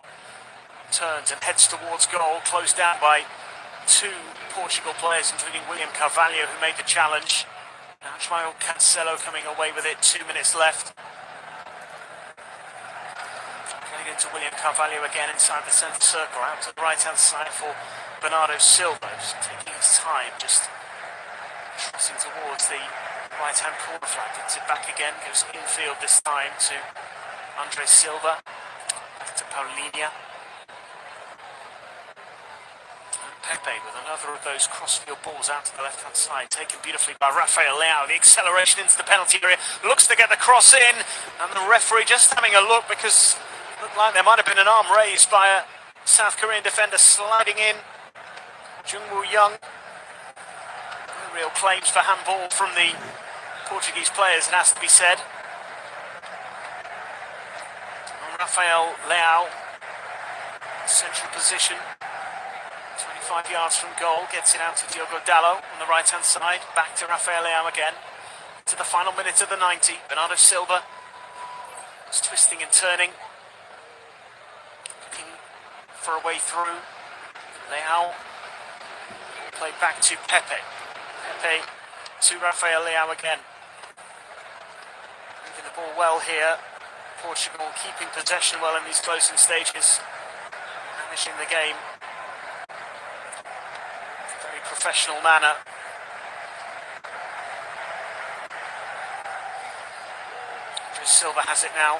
Turns and heads towards goal, closed down by two Portugal players, including William Carvalho, who made the challenge. Now Joao Cancelo coming away with it, 2 minutes left. Into William Carvalho again inside the centre circle, out to the right-hand side for Bernardo Silva, just taking his time, just crossing towards the right-hand corner flag. Gets it back again, goes infield this time to Andre Silva, back to Paulinho. And Pepe with another of those crossfield balls out to the left-hand side, taken beautifully by Rafael Leao. The acceleration into the penalty area, looks to get the cross in, and the referee just having a look because looked like there might have been an arm raised by a South Korean defender sliding in. Jung Woo-young. No real claims for handball from the Portuguese players, it has to be said. And Rafael Leao, central position, 25 yards from goal, gets it out to Diogo Dalot on the right-hand side. Back to Rafael Leao again. To the final minute of the 90. Bernardo Silva was twisting and turning, for a way through. Leao played back to Pepe. Pepe to Rafael Leao again. Moving the ball well here. Portugal keeping possession well in these closing stages. Managing the game in a very professional manner. Andre Silva has it now.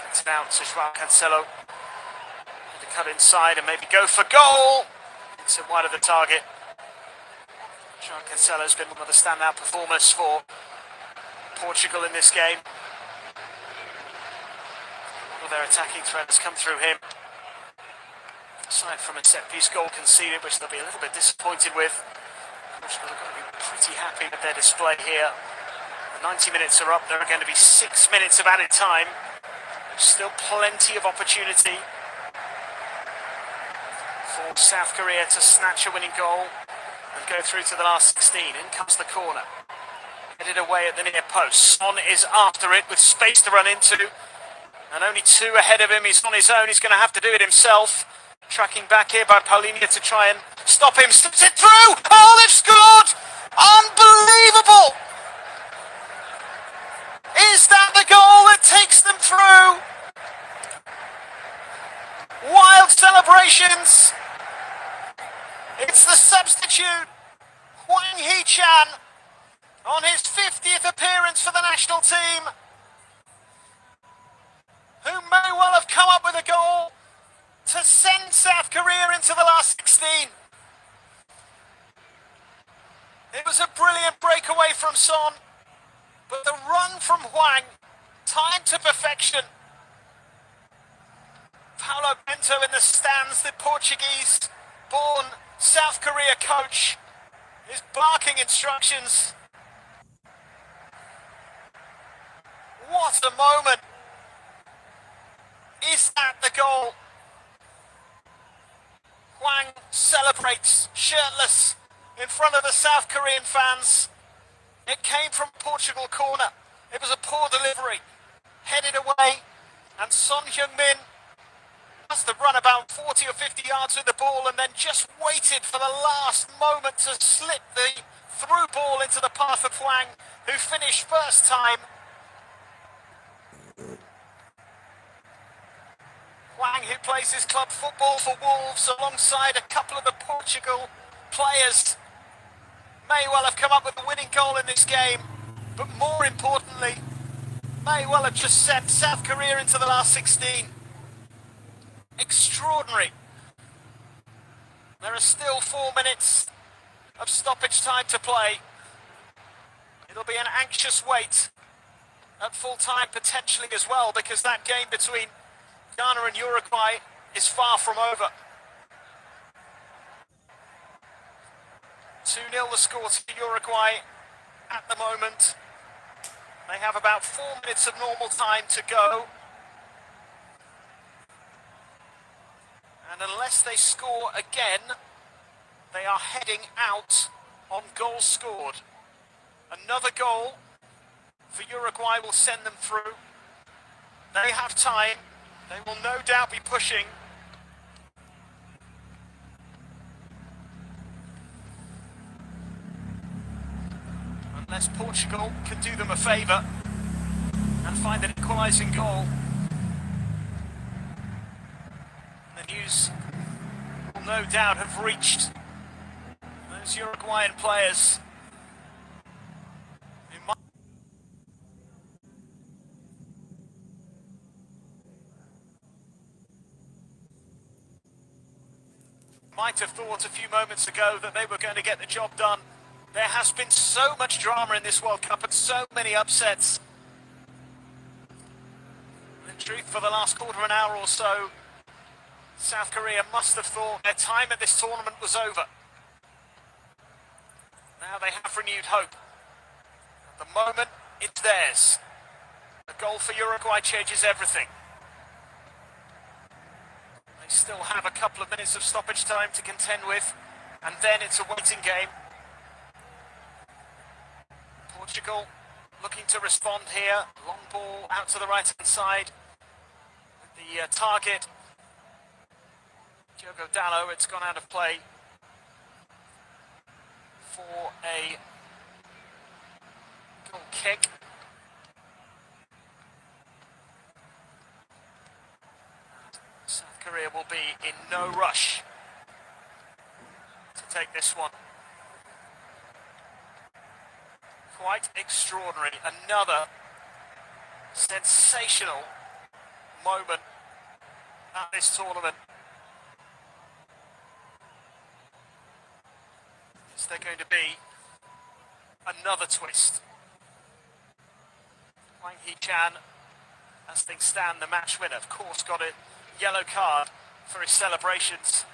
Gets it out to Joao Cancelo. Cut inside and maybe go for goal. It's wide of the target. Joao Cancelo has been one of the standout performers for Portugal in this game. All of their attacking threat has come through him. Aside from a set-piece goal conceded, which they'll be a little bit disappointed with, Portugal are going to be pretty happy with their display here. The 90 minutes are up. There are going to be 6 minutes of added time. There's still plenty of opportunity for South Korea to snatch a winning goal and go through to the last 16. In comes the corner. Headed away at the near post. Son is after it with space to run into. And only two ahead of him. He's on his own. He's going to have to do it himself. Tracking back here by Paulinho to try and stop him. Slips it through. Oh, they've scored! Unbelievable! Is that the goal that takes them through? Wild celebrations. It's the substitute, Hwang Hee-chan, on his 50th appearance for the national team, who may well have come up with a goal to send South Korea into the last 16. It was a brilliant breakaway from Son, but the run from Hwang, timed to perfection. Paulo Bento in the stands, the Portuguese-born South Korea coach, is barking instructions. What a moment! Is that the goal? Hwang celebrates shirtless in front of the South Korean fans. It came from Portugal corner. It was a poor delivery. Headed away, and Son Heung-min must have run about 40 or 50 yards with the ball and then just waited for the last moment to slip the through ball into the path of Hwang, who finished first time. Hwang, who plays his club football for Wolves alongside a couple of the Portugal players, may well have come up with a winning goal in this game, but more importantly, may well have just sent South Korea into the last 16. Extraordinary. There are still 4 minutes of stoppage time to play. It'll be an anxious wait at full time potentially as well, because that game between Ghana and Uruguay is far from over. 2-0 the score to Uruguay at the moment. They have about 4 minutes of normal time to go. And unless they score again, they are heading out on goals scored. Another goal for Uruguay will send them through. They have time. They will no doubt be pushing. Unless Portugal can do them a favour and find an equalising goal. The news will no doubt have reached those Uruguayan players who might have thought a few moments ago that they were going to get the job done. There has been so much drama in this World Cup and so many upsets. In truth, for the last quarter of an hour or so, South Korea must have thought their time at this tournament was over. Now they have renewed hope. At the moment, it's theirs. A goal for Uruguay changes everything. They still have a couple of minutes of stoppage time to contend with, and then it's a waiting game. Portugal looking to respond here. Long ball out to the right-hand side. With the target, Diogo Dalot, it's gone out of play for a goal kick. South Korea will be in no rush to take this one. Quite extraordinary. Another sensational moment at this tournament. Is there going to be another twist? Hwang Hee-chan, as things stand, the match winner, of course, got a yellow card for his celebrations,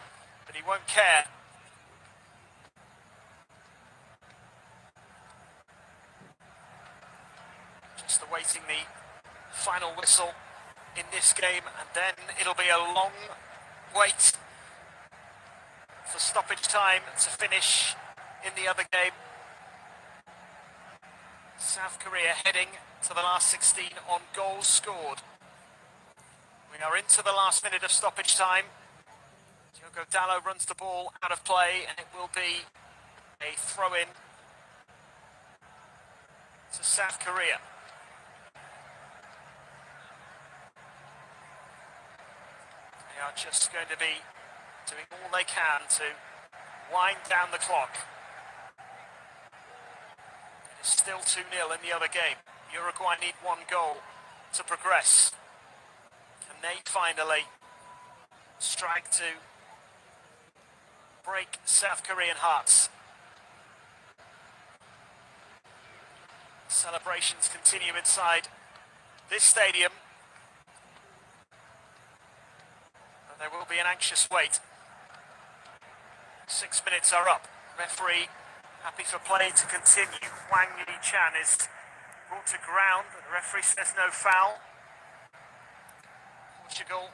but he won't care. Just awaiting the final whistle in this game, and then it'll be a long wait for stoppage time to finish in the other game. South Korea heading to the last 16 on goals scored. We are into the last minute of stoppage time. Diogo Dalot runs the ball out of play, and it will be a throw-in to South Korea. They are just going to be doing all they can to wind down the clock. It is still 2-0 in the other game. Uruguay need one goal to progress. Can they finally strike to break South Korean hearts? Celebrations continue inside this stadium, but there will be an anxious wait. 6 minutes are up. Referee happy for play to continue. Wang Yi-chan is brought to ground, but the referee says no foul. Portugal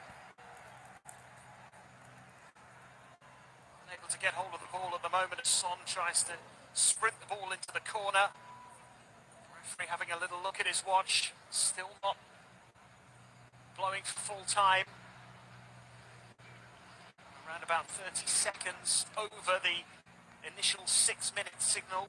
unable to get hold of the ball at the moment as Son tries to sprint the ball into the corner. The referee having a little look at his watch, still not blowing for full time. Around about 30 seconds over the initial 6-minute signal.